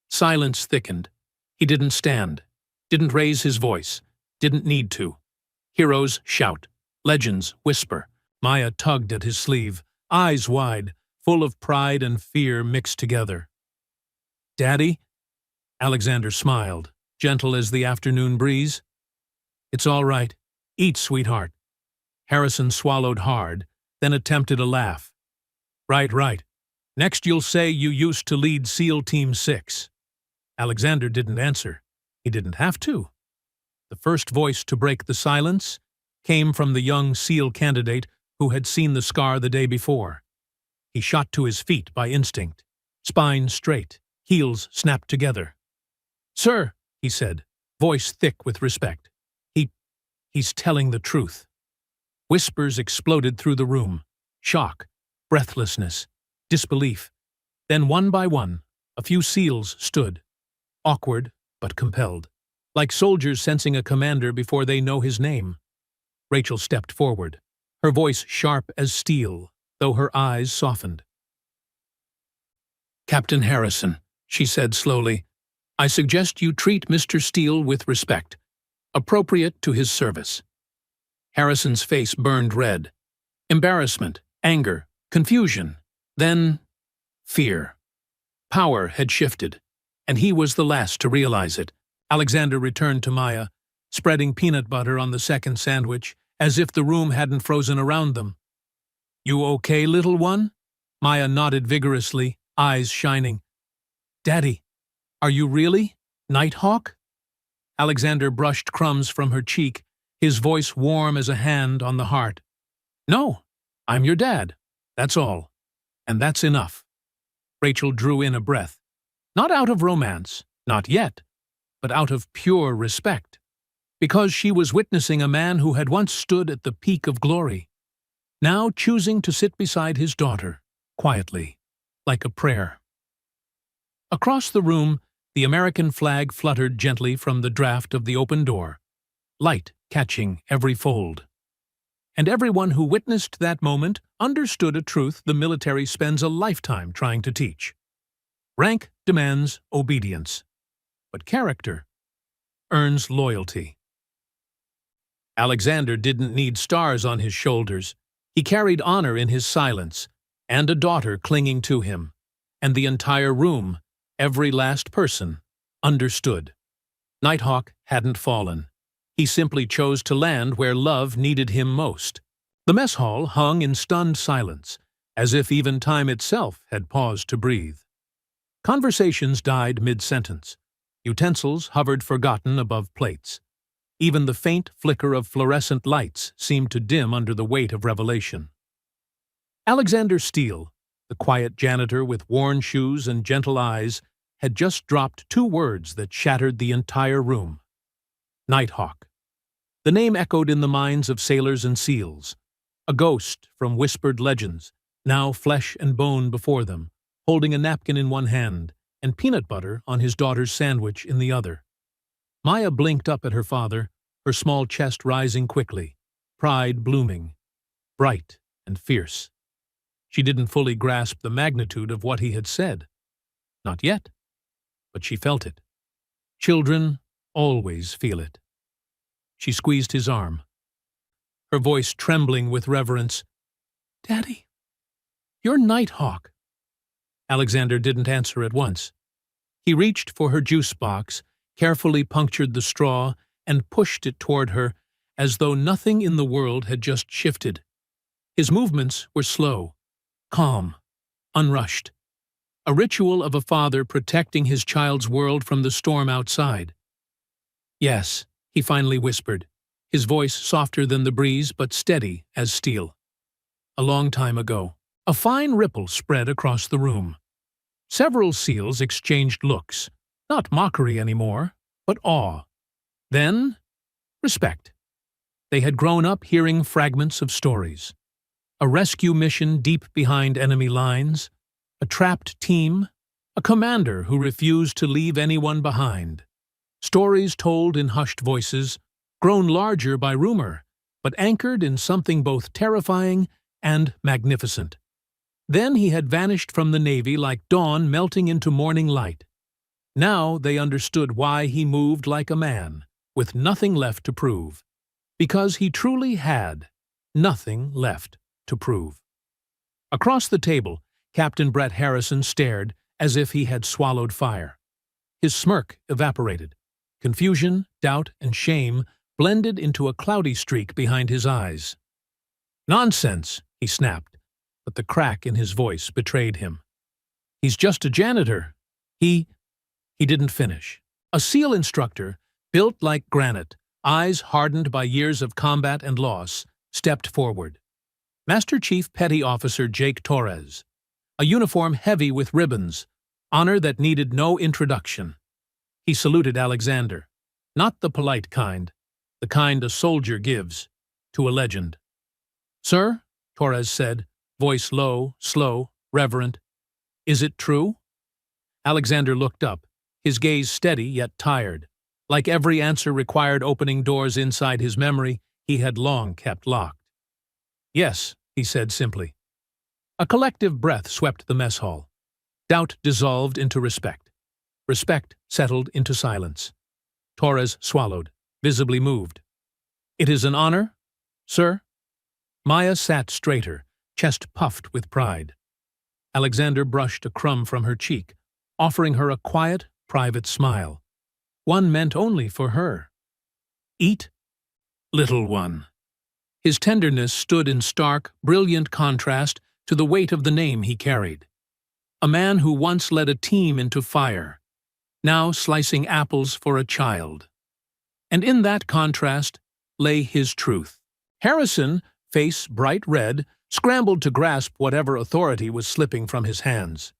A: Silence thickened. He didn't stand, didn't raise his voice, didn't need to. Heroes shout, legends whisper. Maya tugged at his sleeve, eyes wide, full of pride and fear mixed together. "Daddy?" Alexander smiled, gentle as the afternoon breeze. "It's all right. Eat, sweetheart." Harrison swallowed hard, then attempted a laugh. Right. Next you'll say you used to lead SEAL Team 6. Alexander didn't answer. He didn't have to. The first voice to break the silence came from the young SEAL candidate who had seen the scar the day before. He shot to his feet by instinct, spine straight, heels snapped together. "Sir," he said, voice thick with respect. He's telling the truth." Whispers exploded through the room. Shock, breathlessness, disbelief. Then one by one, a few SEALs stood, awkward but compelled, like soldiers sensing a commander before they know his name. Rachel stepped forward, her voice sharp as steel, though her eyes softened. "Captain Harrison," she said slowly, "I suggest you treat Mr. Steele with respect, appropriate to his service." Harrison's face burned red. Embarrassment, anger, confusion, then fear. Power had shifted, and he was the last to realize it. Alexander returned to Maya, spreading peanut butter on the second sandwich, as if the room hadn't frozen around them. "You okay, little one?" Maya nodded vigorously, eyes shining. "Daddy, are you really Nighthawk?" Alexander brushed crumbs from her cheek, his voice warm as a hand on the heart. "No, I'm your dad. That's all. And that's enough." Rachel drew in a breath. Not out of romance, not yet, but out of pure respect. Because she was witnessing a man who had once stood at the peak of glory, now choosing to sit beside his daughter, quietly, like a prayer. Across the room, the American flag fluttered gently from the draft of the open door, light catching every fold. And everyone who witnessed that moment understood a truth the military spends a lifetime trying to teach. Rank demands obedience, but character earns loyalty. Alexander didn't need stars on his shoulders. He carried honor in his silence, and a daughter clinging to him, and the entire room, every last person, understood. Nighthawk hadn't fallen. He simply chose to land where love needed him most. The mess hall hung in stunned silence, as if even time itself had paused to breathe. Conversations died mid-sentence. Utensils hovered forgotten above plates. Even the faint flicker of fluorescent lights seemed to dim under the weight of revelation. Alexander Steele, the quiet janitor with worn shoes and gentle eyes, had just dropped 2 words that shattered the entire room. Nighthawk. The name echoed in the minds of sailors and SEALs. A ghost from whispered legends, now flesh and bone before them, holding a napkin in one hand and peanut butter on his daughter's sandwich in the other. Maya blinked up at her father, her small chest rising quickly, pride blooming, bright and fierce. She didn't fully grasp the magnitude of what he had said. Not yet, but she felt it. Children always feel it. She squeezed his arm, her voice trembling with reverence. "Daddy, you're Nighthawk." Alexander didn't answer at once. He reached for her juice box, carefully punctured the straw, and pushed it toward her, as though nothing in the world had just shifted. His movements were slow, calm, unrushed. A ritual of a father protecting his child's world from the storm outside. "Yes," he finally whispered, his voice softer than the breeze but steady as steel. "A long time ago." A fine ripple spread across the room. Several SEALs exchanged looks, not mockery anymore, but awe. Then, respect. They had grown up hearing fragments of stories. A rescue mission deep behind enemy lines, a trapped team, a commander who refused to leave anyone behind. Stories told in hushed voices, grown larger by rumor, but anchored in something both terrifying and magnificent. Then he had vanished from the Navy like dawn melting into morning light. Now they understood why he moved like a man, with nothing left to prove. Because he truly had nothing left to prove. Across the table, Captain Brett Harrison stared as if he had swallowed fire. His smirk evaporated. Confusion, doubt, and shame blended into a cloudy streak behind his eyes. "Nonsense," he snapped, but the crack in his voice betrayed him. "He's just a janitor. He didn't finish. A SEAL instructor, built like granite, eyes hardened by years of combat and loss, stepped forward. Master Chief Petty Officer Jake Torres, a uniform heavy with ribbons, honor that needed no introduction. He saluted Alexander, not the polite kind, the kind a soldier gives to a legend. "Sir," Torres said, voice low, slow, reverent, "is it true?" Alexander looked up, his gaze steady yet tired. Like every answer required opening doors inside his memory he had long kept locked. "Yes," he said simply. A collective breath swept the mess hall. Doubt dissolved into respect. Respect settled into silence. Torres swallowed, visibly moved. "It is an honor, sir?" Maya sat straighter, chest puffed with pride. Alexander brushed a crumb from her cheek, offering her a quiet, private smile. One meant only for her. "Eat, little one." His tenderness stood in stark, brilliant contrast to the weight of the name he carried. A man who once led a team into fire, now slicing apples for a child. And in that contrast lay his truth. Harrison, face bright red, scrambled to grasp whatever authority was slipping from his hands.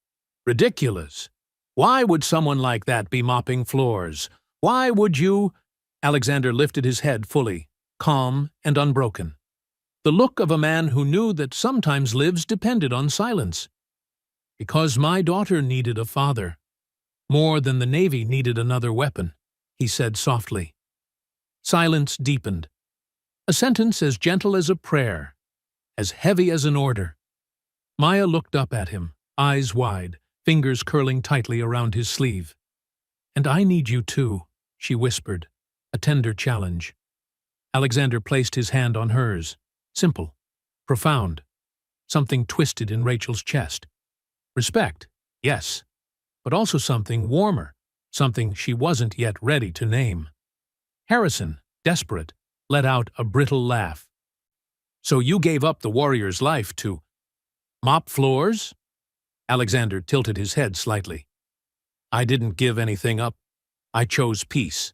A: Ridiculous. Why would someone like that be mopping floors? Why would you? Alexander lifted his head fully, calm and unbroken. The look of a man who knew that sometimes lives depended on silence. "Because my daughter needed a father. More than the Navy needed another weapon," he said softly. Silence deepened. A sentence as gentle as a prayer, as heavy as an order. Maya looked up at him, eyes wide, fingers curling tightly around his sleeve. "And I need you too," she whispered, a tender challenge. Alexander placed his hand on hers. Simple, profound, something twisted in Rachel's chest. Respect, yes, but also something warmer, something she wasn't yet ready to name. Harrison, desperate, let out a brittle laugh. "So you gave up the warrior's life to mop floors?" Alexander tilted his head slightly. "I didn't give anything up. I chose peace."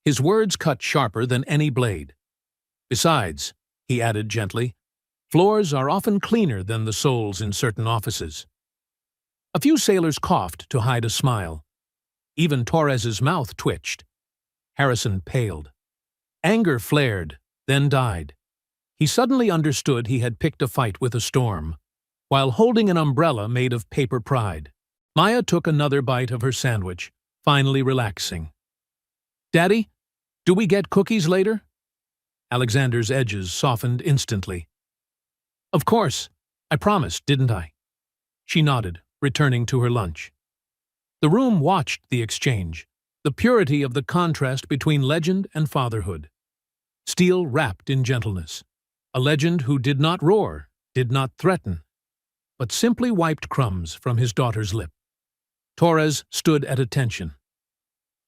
A: His words cut sharper than any blade. "Besides," he added gently, "floors are often cleaner than the souls in certain offices." A few sailors coughed to hide a smile. Even Torres's mouth twitched. Harrison paled. Anger flared, then died. He suddenly understood he had picked a fight with a storm, while holding an umbrella made of paper pride. Maya took another bite of her sandwich, finally relaxing. "Daddy, do we get cookies later?" Alexander's edges softened instantly. "Of course. I promised, didn't I?" She nodded, returning to her lunch. The room watched the exchange, the purity of the contrast between legend and fatherhood. Steel wrapped in gentleness. A legend who did not roar, did not threaten, but simply wiped crumbs from his daughter's lip. Torres stood at attention.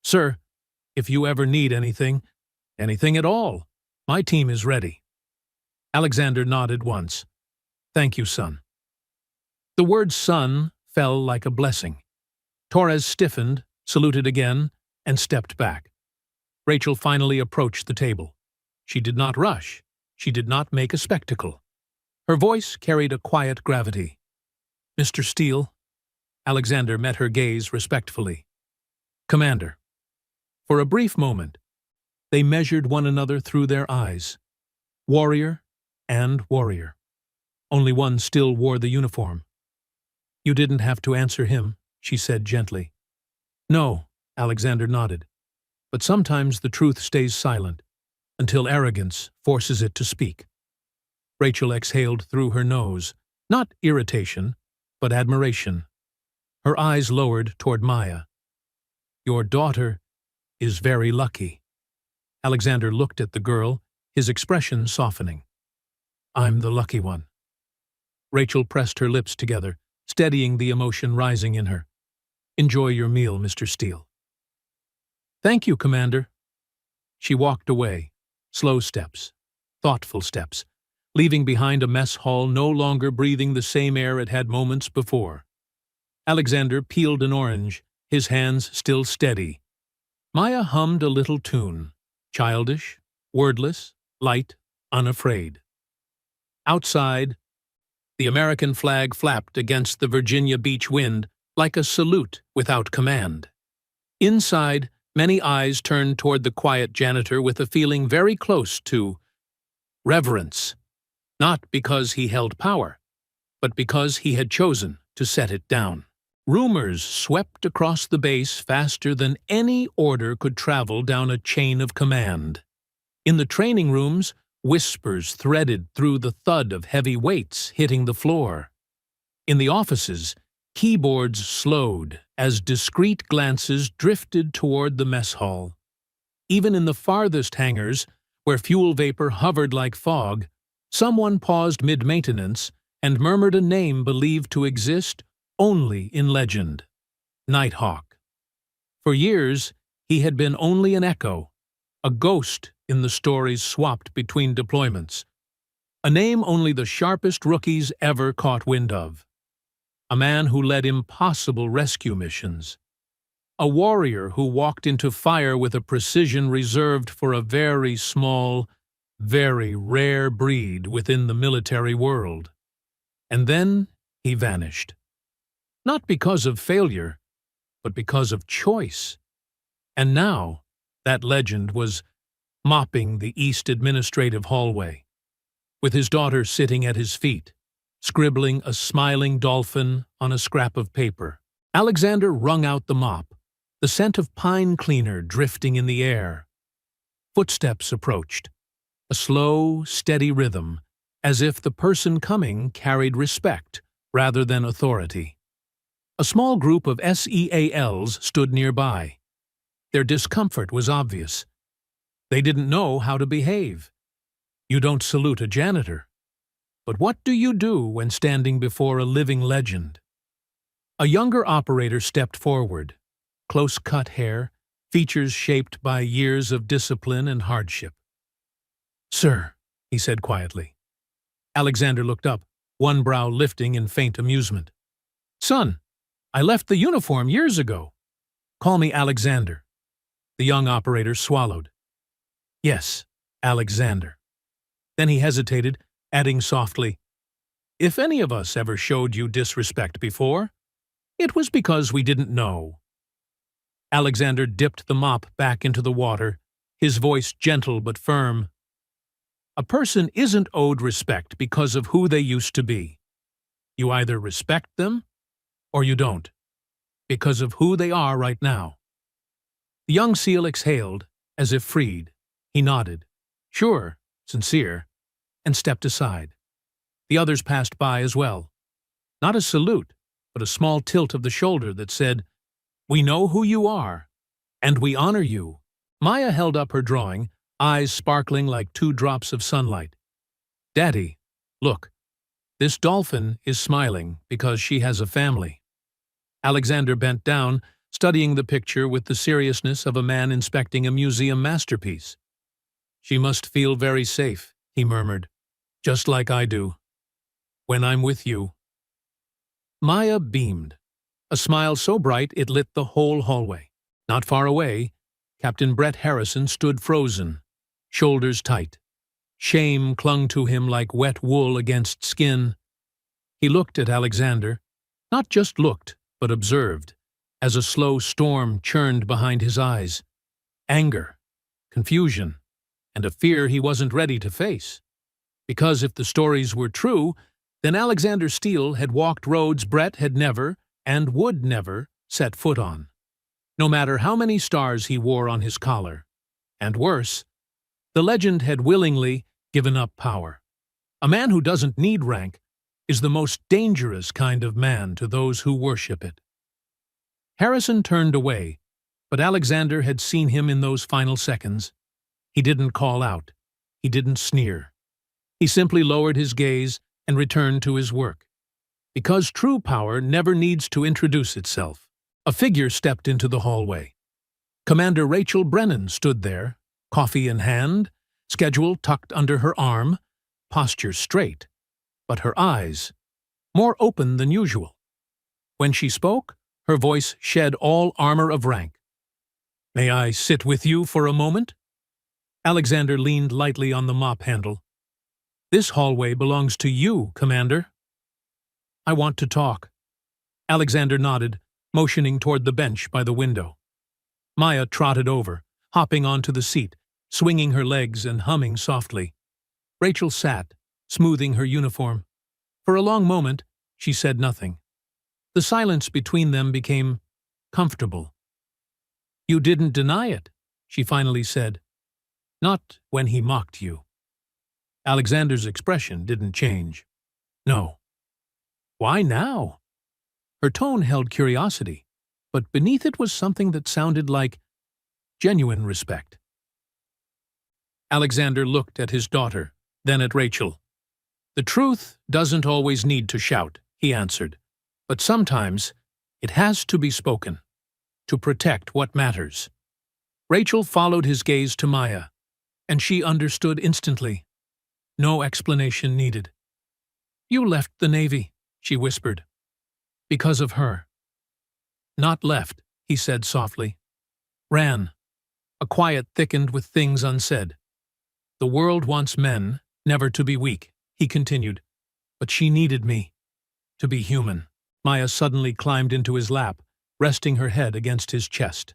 A: "Sir, if you ever need anything at all, my team is ready." Alexander nodded once. "Thank you, son." The word son fell like a blessing. Torres stiffened, saluted again, and stepped back. Rachel finally approached the table. She did not rush. She did not make a spectacle. Her voice carried a quiet gravity. "Mr. Steele?" Alexander met her gaze respectfully. "Commander." For a brief moment, they measured one another through their eyes. Warrior and warrior. Only one still wore the uniform. "You didn't have to answer him," she said gently. "No," Alexander nodded. "But sometimes the truth stays silent, until arrogance forces it to speak." Rachel exhaled through her nose, not irritation, but admiration. Her eyes lowered toward Maya. "Your daughter is very lucky." Alexander looked at the girl, his expression softening. "I'm the lucky one." Rachel pressed her lips together, steadying the emotion rising in her. "Enjoy your meal, Mr. Steele." "Thank you, Commander." She walked away, slow steps, thoughtful steps, leaving behind a mess hall no longer breathing the same air it had moments before. Alexander peeled an orange, his hands still steady. Maya hummed a little tune, childish, wordless, light, unafraid. Outside, the American flag flapped against the Virginia beach wind like a salute without command. Inside, many eyes turned toward the quiet janitor with a feeling very close to reverence, not because he held power, but because he had chosen to set it down. Rumors swept across the base faster than any order could travel down a chain of command. In the training rooms, whispers threaded through the thud of heavy weights hitting the floor. In the offices, keyboards slowed as discreet glances drifted toward the mess hall. Even in the farthest hangars, where fuel vapor hovered like fog, someone paused mid-maintenance and murmured a name believed to exist only in legend: Nighthawk. For years, he had been only an echo, a ghost in the stories swapped between deployments, a name only the sharpest rookies ever caught wind of. A man who led impossible rescue missions. A warrior who walked into fire with a precision reserved for a very small, very rare breed within the military world. And then he vanished. Not because of failure, but because of choice. And now, that legend was mopping the East Administrative hallway, with his daughter sitting at his feet, scribbling a smiling dolphin on a scrap of paper. Alexander wrung out the mop, the scent of pine cleaner drifting in the air. Footsteps approached, a slow, steady rhythm, as if the person coming carried respect rather than authority. A small group of SEALs stood nearby. Their discomfort was obvious. They didn't know how to behave. You don't salute a janitor. But what do you do when standing before a living legend? A younger operator stepped forward, close-cut hair, features shaped by years of discipline and hardship. "Sir," he said quietly. Alexander looked up, one brow lifting in faint amusement. "Son, I left the uniform years ago. Call me Alexander." The young operator swallowed. "Yes, Alexander." Then he hesitated, adding softly, "If any of us ever showed you disrespect before, it was because we didn't know." Alexander dipped the mop back into the water, his voice gentle but firm. "A person isn't owed respect because of who they used to be. You either respect them, or you don't, because of who they are right now." The young SEAL exhaled, as if freed. He nodded, sure, sincere, and stepped aside. The others passed by as well. Not a salute, but a small tilt of the shoulder that said, "We know who you are, and we honor you." Maya held up her drawing, eyes sparkling like 2 drops of sunlight. "Daddy, look, this dolphin is smiling because she has a family." Alexander bent down, studying the picture with the seriousness of a man inspecting a museum masterpiece. "She must feel very safe," he murmured, "just like I do, when I'm with you." Maya beamed, a smile so bright it lit the whole hallway. Not far away, Captain Brett Harrison stood frozen, shoulders tight. Shame clung to him like wet wool against skin. He looked at Alexander, not just looked, but observed, as a slow storm churned behind his eyes. Anger, confusion, and a fear he wasn't ready to face. Because if the stories were true, then Alexander Steele had walked roads Brett had never, and would never, set foot on. No matter how many stars he wore on his collar. And worse, the legend had willingly given up power. A man who doesn't need rank is the most dangerous kind of man to those who worship it. Harrison turned away, but Alexander had seen him in those final seconds. He didn't call out. He didn't sneer. He simply lowered his gaze and returned to his work. Because true power never needs to introduce itself. A figure stepped into the hallway. Commander Rachel Brennan stood there, coffee in hand, schedule tucked under her arm, posture straight, but her eyes more open than usual. When she spoke, her voice shed all armor of rank. "May I sit with you for a moment?" Alexander leaned lightly on the mop handle. "This hallway belongs to you, Commander." "I want to talk." Alexander nodded, motioning toward the bench by the window. Maya trotted over, hopping onto the seat, swinging her legs and humming softly. Rachel sat, smoothing her uniform. For a long moment, she said nothing. The silence between them became comfortable. "You didn't deny it," she finally said. "Not when he mocked you." Alexander's expression didn't change. "No." "Why now?" Her tone held curiosity, but beneath it was something that sounded like genuine respect. Alexander looked at his daughter, then at Rachel. "The truth doesn't always need to shout," he answered, "but sometimes it has to be spoken, to protect what matters." Rachel followed his gaze to Maya, and she understood instantly. No explanation needed. "You left the Navy," she whispered. "Because of her." "Not left," he said softly. "Ran." A quiet thickened with things unsaid. "The world wants men never to be weak," he continued. "But she needed me. To be human." Maya suddenly climbed into his lap, resting her head against his chest.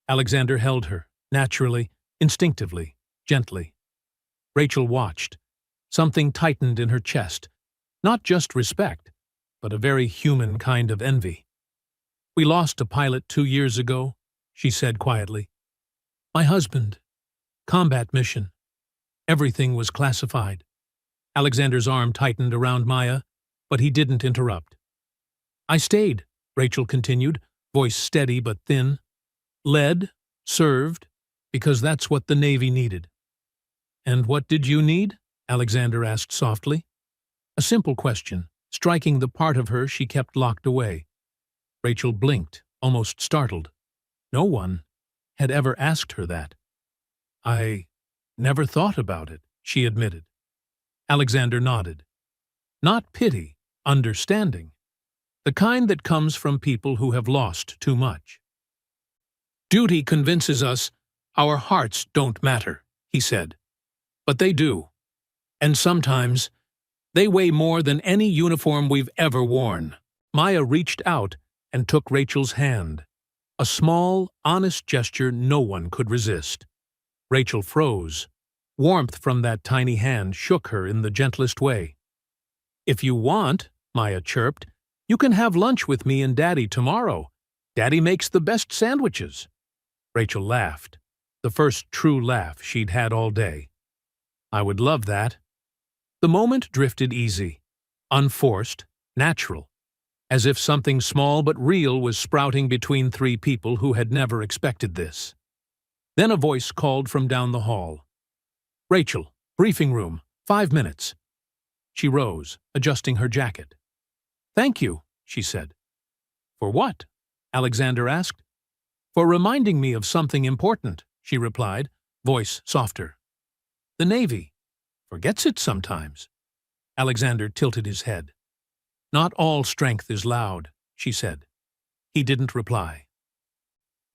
A: Alexander held her, naturally, instinctively, gently. Rachel watched. Something tightened in her chest. Not just respect, but a very human kind of envy. "We lost a pilot 2 years ago," she said quietly. "My husband. Combat mission. Everything was classified." Alexander's arm tightened around Maya, but he didn't interrupt. "I stayed," Rachel continued, voice steady but thin. "Led, served, because that's what the Navy needed." "And what did you need?" Alexander asked softly. A simple question, striking the part of her she kept locked away. Rachel blinked, almost startled. No one had ever asked her that. "I never thought about it," she admitted. Alexander nodded. "Not pity, understanding. The kind that comes from people who have lost too much." "Duty convinces us our hearts don't matter," he said. "But they do. And sometimes they weigh more than any uniform we've ever worn." Maya reached out and took Rachel's hand. A small, honest gesture no one could resist. Rachel froze. Warmth from that tiny hand shook her in the gentlest way. "If you want," Maya chirped, "you can have lunch with me and Daddy tomorrow. Daddy makes the best sandwiches." Rachel laughed, the first true laugh she'd had all day. "I would love that." The moment drifted easy, unforced, natural, as if something small but real was sprouting between 3 people who had never expected this. Then a voice called from down the hall. "Rachel, briefing room, 5 minutes." She rose, adjusting her jacket. "Thank you," she said. "For what?" Alexander asked. "For reminding me of something important," she replied, voice softer. "The Navy forgets it sometimes." Alexander tilted his head. "Not all strength is loud," she said. He didn't reply.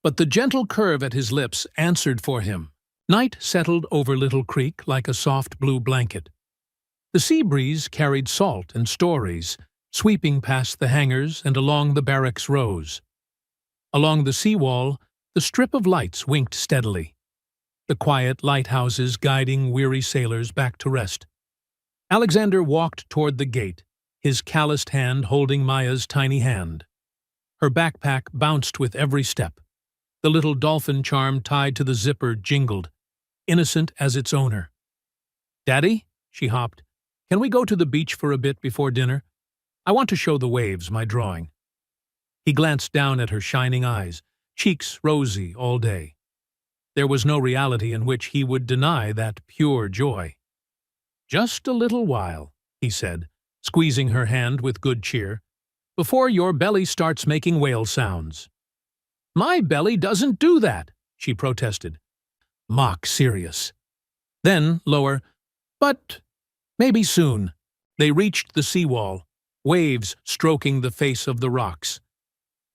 A: But the gentle curve at his lips answered for him. Night settled over Little Creek like a soft blue blanket. The sea breeze carried salt and stories, sweeping past the hangars and along the barracks rows. Along the seawall, the strip of lights winked steadily, the quiet lighthouses guiding weary sailors back to rest. Alexander walked toward the gate, his calloused hand holding Maya's tiny hand. Her backpack bounced with every step. The little dolphin charm tied to the zipper jingled, innocent as its owner. "Daddy," she hopped, "can we go to the beach for a bit before dinner? I want to show the waves my drawing." He glanced down at her shining eyes, cheeks rosy all day. There was no reality in which he would deny that pure joy. "Just a little while," he said, squeezing her hand with good cheer, "before your belly starts making whale sounds." "My belly doesn't do that," she protested, mock serious. Then, lower, "But maybe soon." They reached the seawall, waves stroking the face of the rocks.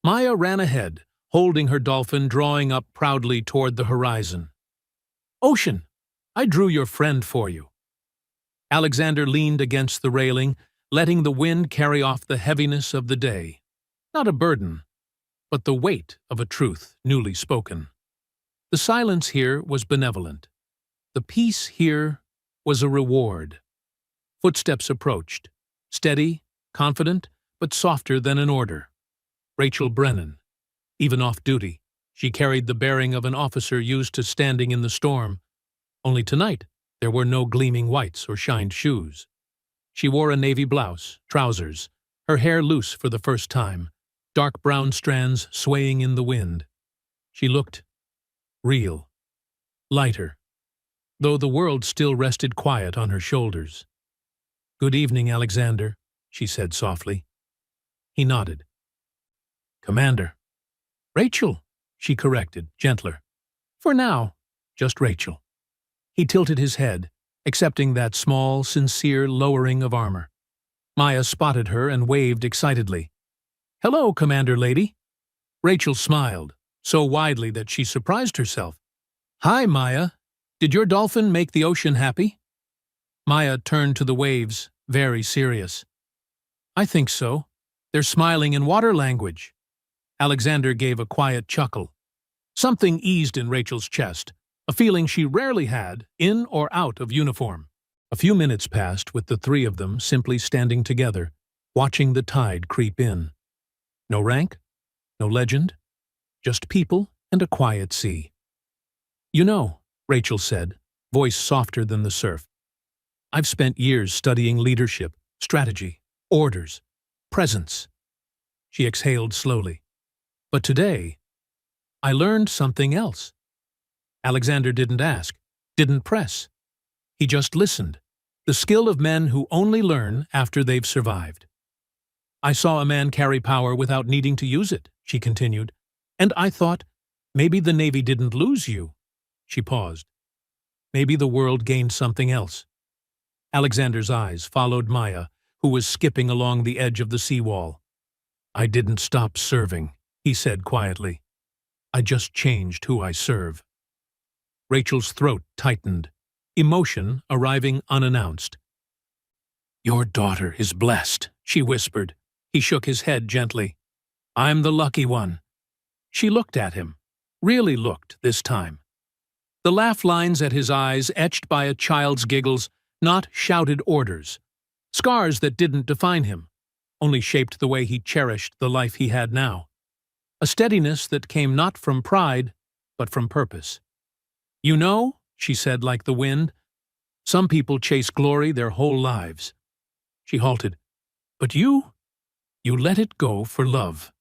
A: Maya ran ahead, holding her dolphin drawing up proudly toward the horizon. "Ocean, I drew your friend for you." Alexander leaned against the railing, letting the wind carry off the heaviness of the day. Not a burden, but the weight of a truth newly spoken. The silence here was benevolent. The peace here was a reward. Footsteps approached, steady, confident, but softer than an order. Rachel Brennan. Even off duty, she carried the bearing of an officer used to standing in the storm. Only tonight, there were no gleaming whites or shined shoes. She wore a navy blouse, trousers, her hair loose for the first time, dark brown strands swaying in the wind. She looked real, lighter, though the world still rested quiet on her shoulders. "Good evening, Alexander," she said softly. He nodded. "Commander." "Rachel," she corrected, gentler. "For now, just Rachel." He tilted his head, accepting that small, sincere lowering of armor. Maya spotted her and waved excitedly. "Hello, Commander Lady." Rachel smiled, so widely that she surprised herself. "Hi, Maya. Did your dolphin make the ocean happy?" Maya turned to the waves, very serious. "I think so. They're smiling in water language." Alexander gave a quiet chuckle. Something eased in Rachel's chest, a feeling she rarely had, in or out of uniform. A few minutes passed with the three of them simply standing together, watching the tide creep in. No rank, no legend, just people and a quiet sea. "You know," Rachel said, voice softer than the surf, "I've spent years studying leadership, strategy, orders, presence." She exhaled slowly. "But today, I learned something else." Alexander didn't ask, didn't press. He just listened, the skill of men who only learn after they've survived. "I saw a man carry power without needing to use it," she continued, "and I thought, maybe the Navy didn't lose you." She paused. "Maybe the world gained something else." Alexander's eyes followed Maya, who was skipping along the edge of the seawall. "I didn't stop serving," he said quietly. "I just changed who I serve." Rachel's throat tightened, emotion arriving unannounced. "Your daughter is blessed," she whispered. He shook his head gently. "I'm the lucky one." She looked at him, really looked this time. The laugh lines at his eyes etched by a child's giggles, not shouted orders. Scars that didn't define him, only shaped the way he cherished the life he had now. A steadiness that came not from pride, but from purpose. "You know," she said like the wind, "some people chase glory their whole lives." She halted. "But you let it go for love."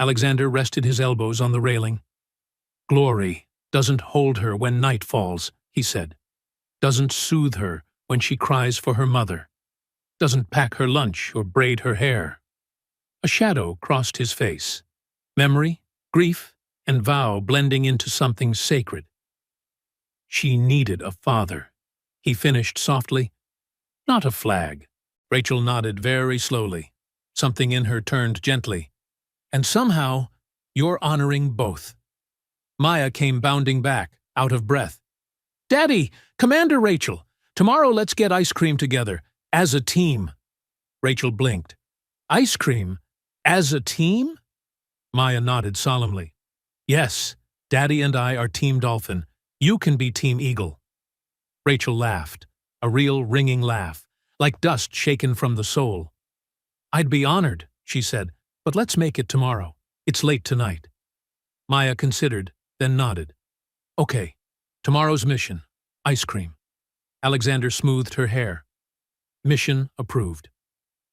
A: Alexander rested his elbows on the railing. "Glory doesn't hold her when night falls," he said. "Doesn't soothe her when she cries for her mother. Doesn't pack her lunch or braid her hair." A shadow crossed his face. Memory, grief, and vow blending into something sacred. "She needed a father," he finished softly. "Not a flag." Rachel nodded very slowly. Something in her turned gently. "And somehow, you're honoring both." Maya came bounding back, out of breath. "Daddy! Commander Rachel! Tomorrow let's get ice cream together, as a team." Rachel blinked. "Ice cream? As a team?" Maya nodded solemnly. "Yes, Daddy and I are Team Dolphin. You can be Team Eagle." Rachel laughed, a real ringing laugh, like dust shaken from the soul. "I'd be honored," she said, "but let's make it tomorrow. It's late tonight." Maya considered, then nodded. "Okay, tomorrow's mission, ice cream." Alexander smoothed her hair. Mission approved.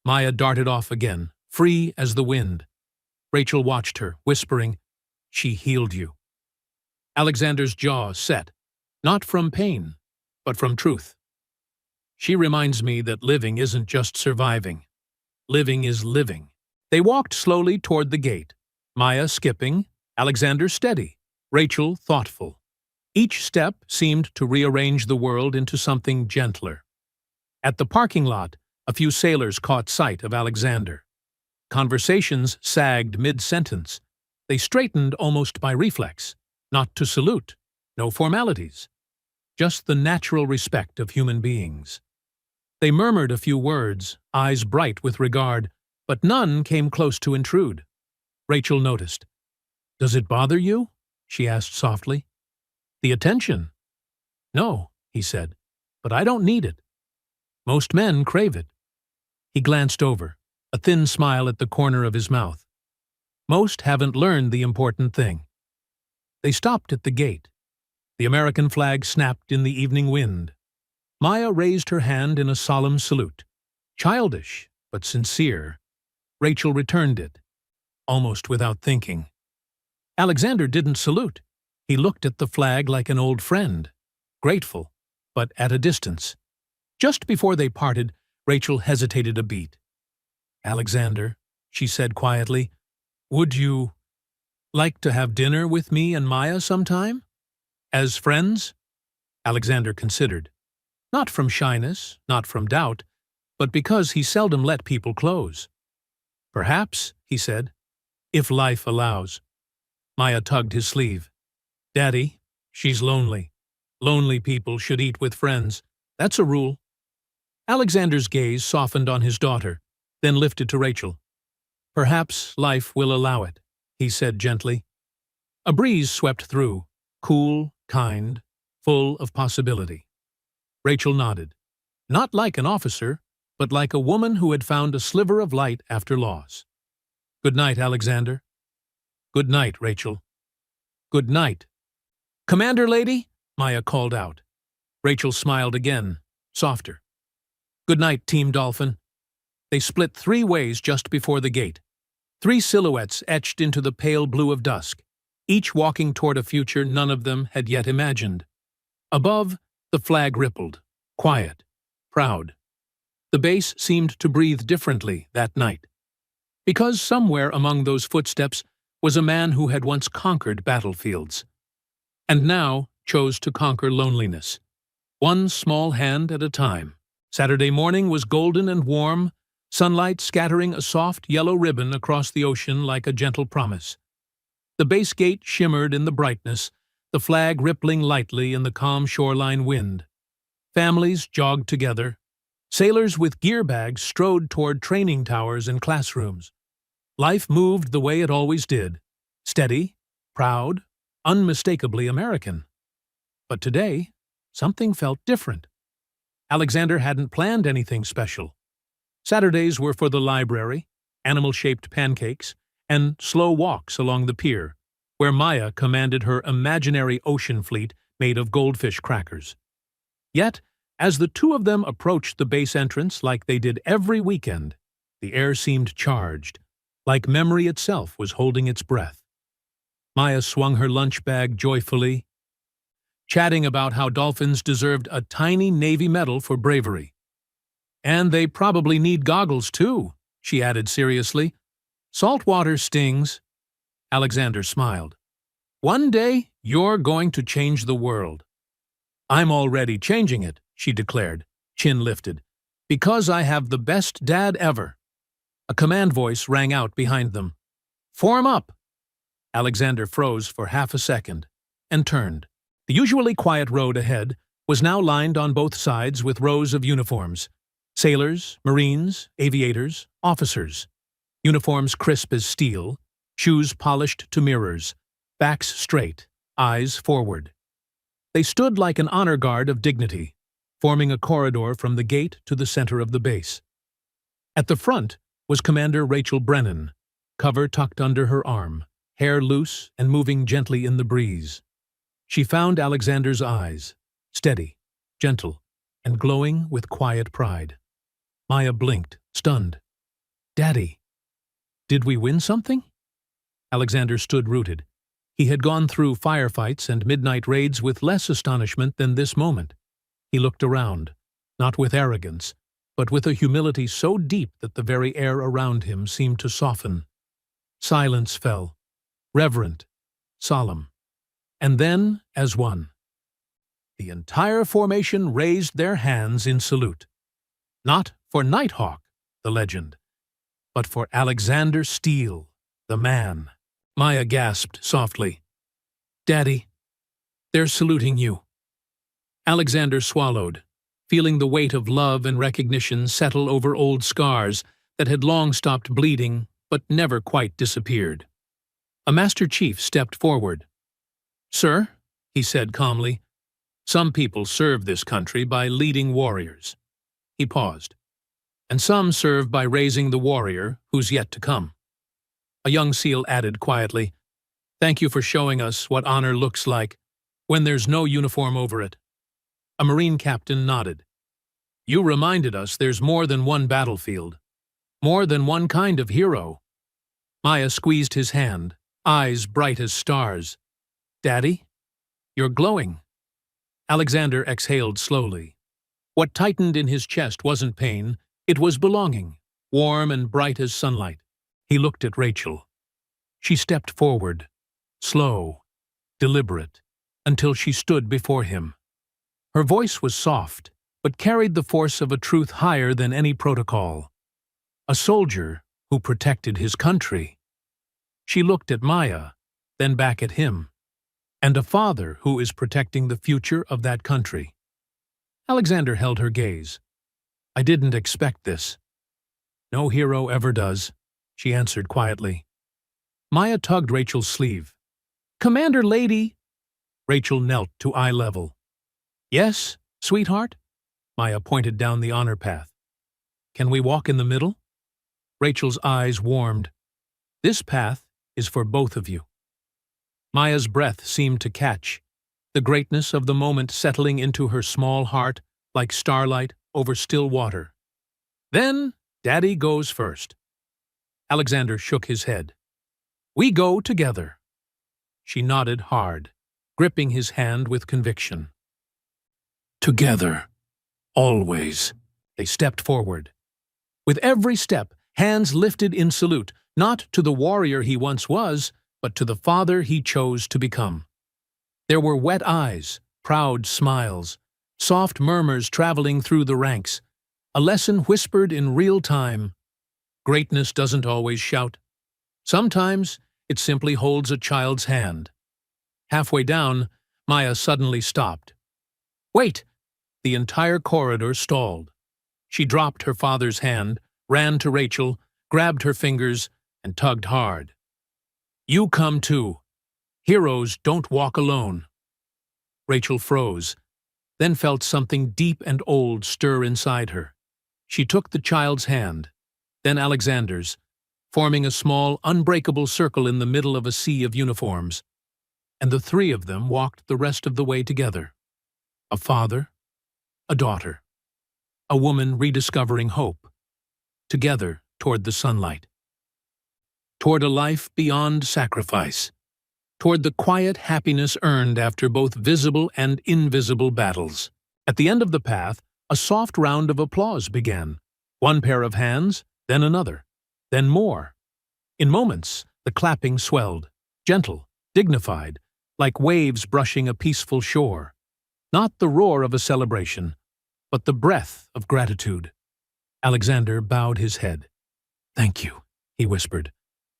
A: Maya darted off again, free as the wind. Rachel watched her, whispering, "She healed you." Alexander's jaw set, not from pain, but from truth. "She reminds me that living isn't just surviving. Living is living." They walked slowly toward the gate, Maya skipping, Alexander steady, Rachel thoughtful. Each step seemed to rearrange the world into something gentler. At the parking lot, a few sailors caught sight of Alexander. Conversations sagged mid-sentence. They straightened almost by reflex, not to salute, no formalities, just the natural respect of human beings. They murmured a few words, eyes bright with regard, but none came close to intrude. Rachel noticed. "Does it bother you?" she asked softly. "The attention?" "No," he said, "but I don't need it. Most men crave it." He glanced over, a thin smile at the corner of his mouth. "Most haven't learned the important thing." They stopped at the gate. The American flag snapped in the evening wind. Maya raised her hand in a solemn salute. Childish, but sincere. Rachel returned it, almost without thinking. Alexander didn't salute. He looked at the flag like an old friend, grateful, but at a distance. Just before they parted, Rachel hesitated a beat. "Alexander," she said quietly, "would you like to have dinner with me and Maya sometime? As friends?" Alexander considered. Not from shyness, not from doubt, but because he seldom let people close. "Perhaps," he said, "if life allows." Maya tugged his sleeve. "Daddy, she's lonely. Lonely people should eat with friends. That's a rule." Alexander's gaze softened on his daughter, then lifted to Rachel. "Perhaps life will allow it," he said gently. A breeze swept through, cool, kind, full of possibility. Rachel nodded, not like an officer, but like a woman who had found a sliver of light after loss. "Good night, Alexander." "Good night, Rachel." "Good night." "Commander lady?" Maya called out. Rachel smiled again, softer. "Good night, Team Dolphin." They split 3 ways just before the gate. 3 silhouettes etched into the pale blue of dusk, each walking toward a future none of them had yet imagined. Above, the flag rippled, quiet, proud. The base seemed to breathe differently that night. Because somewhere among those footsteps was a man who had once conquered battlefields, and now chose to conquer loneliness, one small hand at a time. Saturday morning was golden and warm, sunlight scattering a soft yellow ribbon across the ocean like a gentle promise. The base gate shimmered in the brightness, the flag rippling lightly in the calm shoreline wind. Families jogged together. Sailors with gear bags strode toward training towers and classrooms. Life moved the way it always did, steady, proud, unmistakably American. But today, something felt different. Alexander hadn't planned anything special. Saturdays were for the library, animal-shaped pancakes, and slow walks along the pier, where Maya commanded her imaginary ocean fleet made of goldfish crackers. Yet, as the 2 of them approached the base entrance like they did every weekend, the air seemed charged, like memory itself was holding its breath. Maya swung her lunch bag joyfully, chatting about how dolphins deserved a tiny Navy medal for bravery. "And they probably need goggles, too," she added seriously. "Salt water stings." Alexander smiled. "One day, you're going to change the world." "I'm already changing it," she declared, chin lifted, "because I have the best dad ever." A command voice rang out behind them. "Form up!" Alexander froze for half a second and turned. The usually quiet road ahead was now lined on both sides with rows of uniforms. Sailors, Marines, aviators, officers. Uniforms crisp as steel, shoes polished to mirrors, backs straight, eyes forward. They stood like an honor guard of dignity, forming a corridor from the gate to the center of the base. At the front was Commander Rachel Brennan, cover tucked under her arm, hair loose and moving gently in the breeze. She found Alexander's eyes, steady, gentle, and glowing with quiet pride. Maya blinked, stunned. "Daddy, did we win something?" Alexander stood rooted. He had gone through firefights and midnight raids with less astonishment than this moment. He looked around, not with arrogance, but with a humility so deep that the very air around him seemed to soften. Silence fell, reverent, solemn. And then, as one, the entire formation raised their hands in salute. Not for Nighthawk, the legend, but for Alexander Steele, the man. Maya gasped softly. "Daddy, they're saluting you." Alexander swallowed, feeling the weight of love and recognition settle over old scars that had long stopped bleeding but never quite disappeared. A Master Chief stepped forward. "Sir," he said calmly, "some people serve this country by leading warriors." He paused. "And some serve by raising the warrior who's yet to come." A young SEAL added quietly, "Thank you for showing us what honor looks like when there's no uniform over it." A Marine captain nodded. "You reminded us there's more than one battlefield, more than one kind of hero." Maya squeezed his hand, eyes bright as stars. "Daddy, you're glowing." Alexander exhaled slowly. What tightened in his chest wasn't pain, it was belonging, warm and bright as sunlight. He looked at Rachel. She stepped forward, slow, deliberate, until she stood before him. Her voice was soft, but carried the force of a truth higher than any protocol. A soldier who protected his country. She looked at Maya, then back at him. And a father who is protecting the future of that country. Alexander held her gaze. "I didn't expect this." "No hero ever does," she answered quietly. Maya tugged Rachel's sleeve. "Commander Lady!" Rachel knelt to eye level. "Yes, sweetheart?" Maya pointed down the honor path. "Can we walk in the middle?" Rachel's eyes warmed. "This path is for both of you." Maya's breath seemed to catch, the greatness of the moment settling into her small heart like starlight over still water. "Then, Daddy goes first." Alexander shook his head. "We go together." She nodded hard, gripping his hand with conviction. "Together. Always." They stepped forward. With every step, hands lifted in salute, not to the warrior he once was, but to the father he chose to become. There were wet eyes, proud smiles, soft murmurs traveling through the ranks, a lesson whispered in real time. Greatness doesn't always shout. Sometimes it simply holds a child's hand. Halfway down, Maya suddenly stopped. "Wait!" The entire corridor stalled. She dropped her father's hand, ran to Rachel, grabbed her fingers, and tugged hard. "You come too. Heroes don't walk alone." Rachel froze, then felt something deep and old stir inside her. She took the child's hand, then Alexander's, forming a small, unbreakable circle in the middle of a sea of uniforms. And the three of them walked the rest of the way together. A father, a daughter, a woman rediscovering hope, together toward the sunlight. Toward a life beyond sacrifice. Toward the quiet happiness earned after both visible and invisible battles. At the end of the path, a soft round of applause began. One pair of hands, then another, then more. In moments, the clapping swelled, gentle, dignified, like waves brushing a peaceful shore. Not the roar of a celebration, but the breath of gratitude. Alexander bowed his head. "Thank you," he whispered,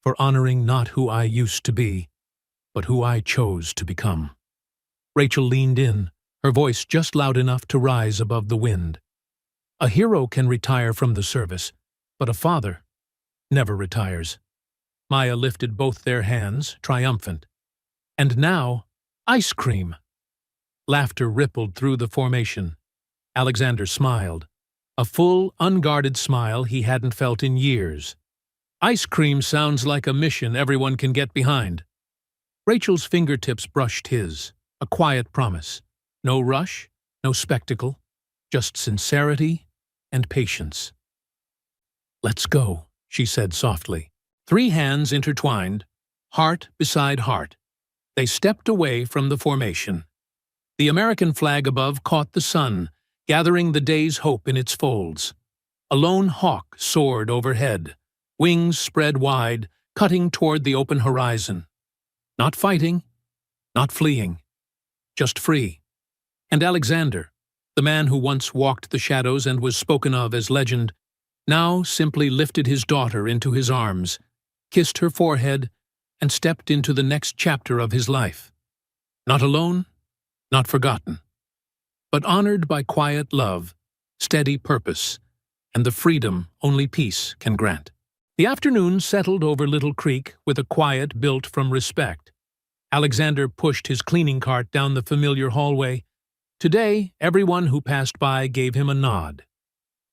A: "for honoring not who I used to be, but who I chose to become." Rachel leaned in, her voice just loud enough to rise above the wind. A hero can retire from the service, but a father never retires. Maya lifted both their hands, triumphant. And now, ice cream. Laughter rippled through the formation. Alexander smiled. A full, unguarded smile he hadn't felt in years. Ice cream sounds like a mission everyone can get behind. Rachel's fingertips brushed his, a quiet promise. No rush, no spectacle, just sincerity and patience. "Let's go," she said softly. 3 hands intertwined, heart beside heart. They stepped away from the formation. The American flag above caught the sun, gathering the day's hope in its folds. A lone hawk soared overhead, wings spread wide, cutting toward the open horizon. Not fighting, not fleeing, just free. And Alexander, the man who once walked the shadows and was spoken of as legend, now simply lifted his daughter into his arms, kissed her forehead, and stepped into the next chapter of his life. Not alone, not forgotten, but honored by quiet love, steady purpose, and the freedom only peace can grant. The afternoon settled over Little Creek with a quiet built from respect. Alexander pushed his cleaning cart down the familiar hallway. Today, everyone who passed by gave him a nod.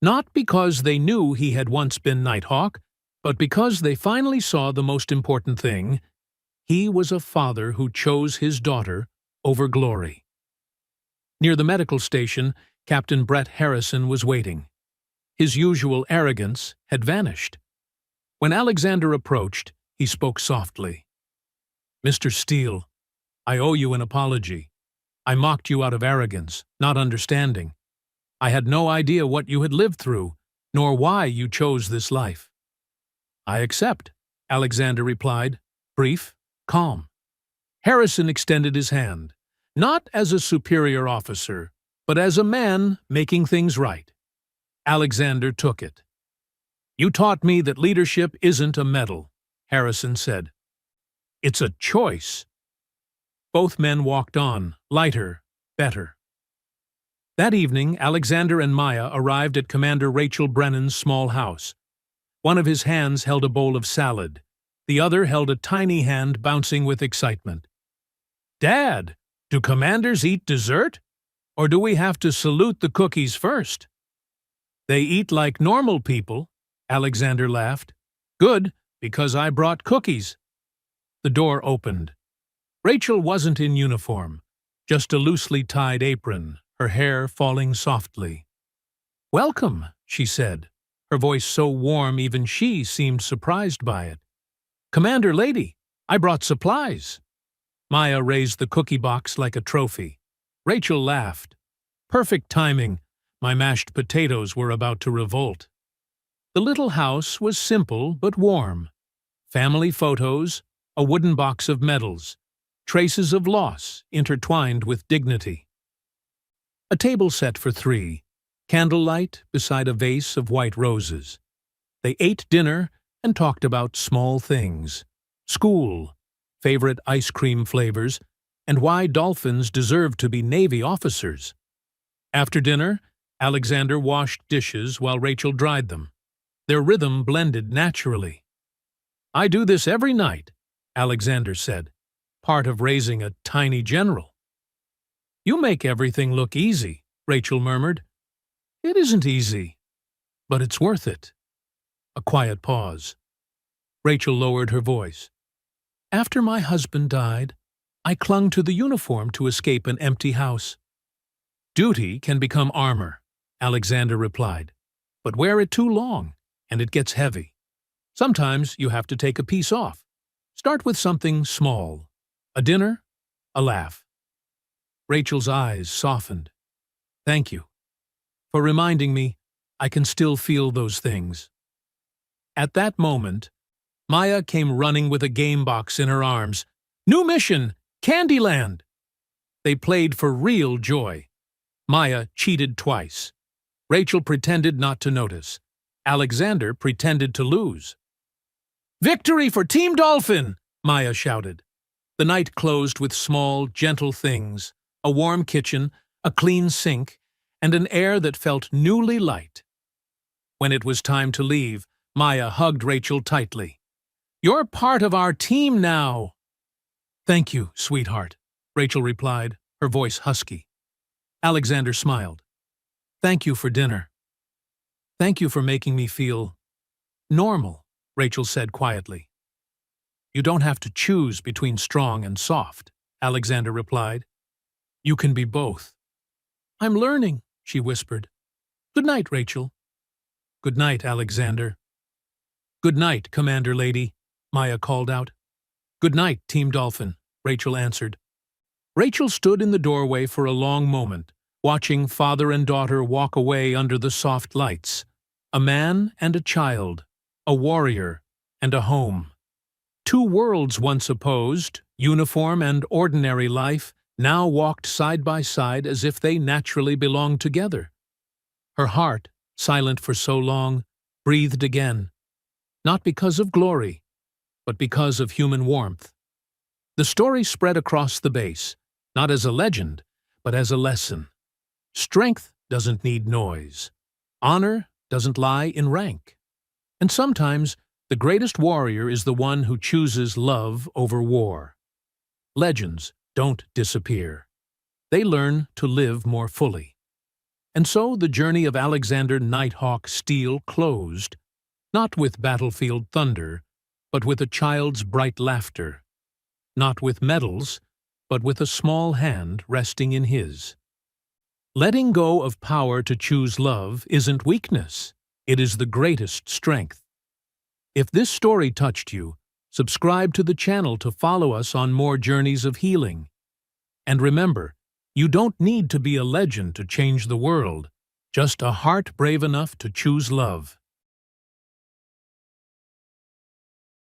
A: Not because they knew he had once been Nighthawk, but because they finally saw the most important thing. He was a father who chose his daughter over glory. Near the medical station, Captain Brett Harrison was waiting. His usual arrogance had vanished. When Alexander approached, he spoke softly. "Mr. Steele, I owe you an apology. I mocked you out of arrogance, not understanding. I had no idea what you had lived through, nor why you chose this life." "I accept," Alexander replied, brief, calm. Harrison extended his hand, not as a superior officer, but as a man making things right. Alexander took it. "You taught me that leadership isn't a medal," Harrison said. "It's a choice." Both men walked on, lighter, better. That evening, Alexander and Maya arrived at Commander Rachel Brennan's small house. One of his hands held a bowl of salad. The other held a tiny hand bouncing with excitement. "Dad, do commanders eat dessert? Or do we have to salute the cookies first?" "They eat like normal people," Alexander laughed. "Good, because I brought cookies." The door opened. Rachel wasn't in uniform, just a loosely tied apron, her hair falling softly. "Welcome," she said, her voice so warm even she seemed surprised by it. "Commander Lady, I brought supplies." Maya raised the cookie box like a trophy. Rachel laughed. "Perfect timing. My mashed potatoes were about to revolt." The little house was simple but warm. Family photos, a wooden box of medals, traces of loss intertwined with dignity. A table set for 3, candlelight beside a vase of white roses. They ate dinner and talked about small things. School, favorite ice cream flavors, and why dolphins deserve to be Navy officers. After dinner, Alexander washed dishes while Rachel dried them. Their rhythm blended naturally. "I do this every night," Alexander said, "part of raising a tiny general." "You make everything look easy," Rachel murmured. "It isn't easy, but it's worth it." A quiet pause. Rachel lowered her voice. "After my husband died, I clung to the uniform to escape an empty house." "Duty can become armor," Alexander replied, "but wear it too long, and it gets heavy. Sometimes you have to take a piece off. Start with something small. A dinner, a laugh." Rachel's eyes softened. "Thank you for reminding me I can still feel those things." At that moment, Maya came running with a game box in her arms. "New mission! Candyland!" They played for real joy. Maya cheated twice. Rachel pretended not to notice. Alexander pretended to lose. "Victory for Team Dolphin!" Maya shouted. The night closed with small, gentle things, a warm kitchen, a clean sink, and an air that felt newly light. When it was time to leave, Maya hugged Rachel tightly. "You're part of our team now." "Thank you, sweetheart," Rachel replied, her voice husky. Alexander smiled. "Thank you for dinner. Thank you for making me feel normal," Rachel said quietly. "You don't have to choose between strong and soft," Alexander replied. "You can be both." "I'm learning," she whispered. "Good night, Rachel." "Good night, Alexander." "Good night, Commander Lady," Maya called out. "Good night, Team Dolphin," Rachel answered. Rachel stood in the doorway for a long moment, watching father and daughter walk away under the soft lights. A man and a child, a warrior and a home. Two worlds once opposed, uniform and ordinary life, now walked side by side as if they naturally belonged together. Her heart, silent for so long, breathed again, not because of glory, but because of human warmth. The story spread across the base, not as a legend, but as a lesson. Strength doesn't need noise. Honor doesn't lie in rank. And sometimes, the greatest warrior is the one who chooses love over war. Legends don't disappear. They learn to live more fully. And so the journey of Alexander Nighthawk Steel closed, not with battlefield thunder, but with a child's bright laughter. Not with medals, but with a small hand resting in his. Letting go of power to choose love isn't weakness. It is the greatest strength. If this story touched you, subscribe to the channel to follow us on more journeys of healing. And remember, you don't need to be a legend to change the world, just a heart brave enough to choose love.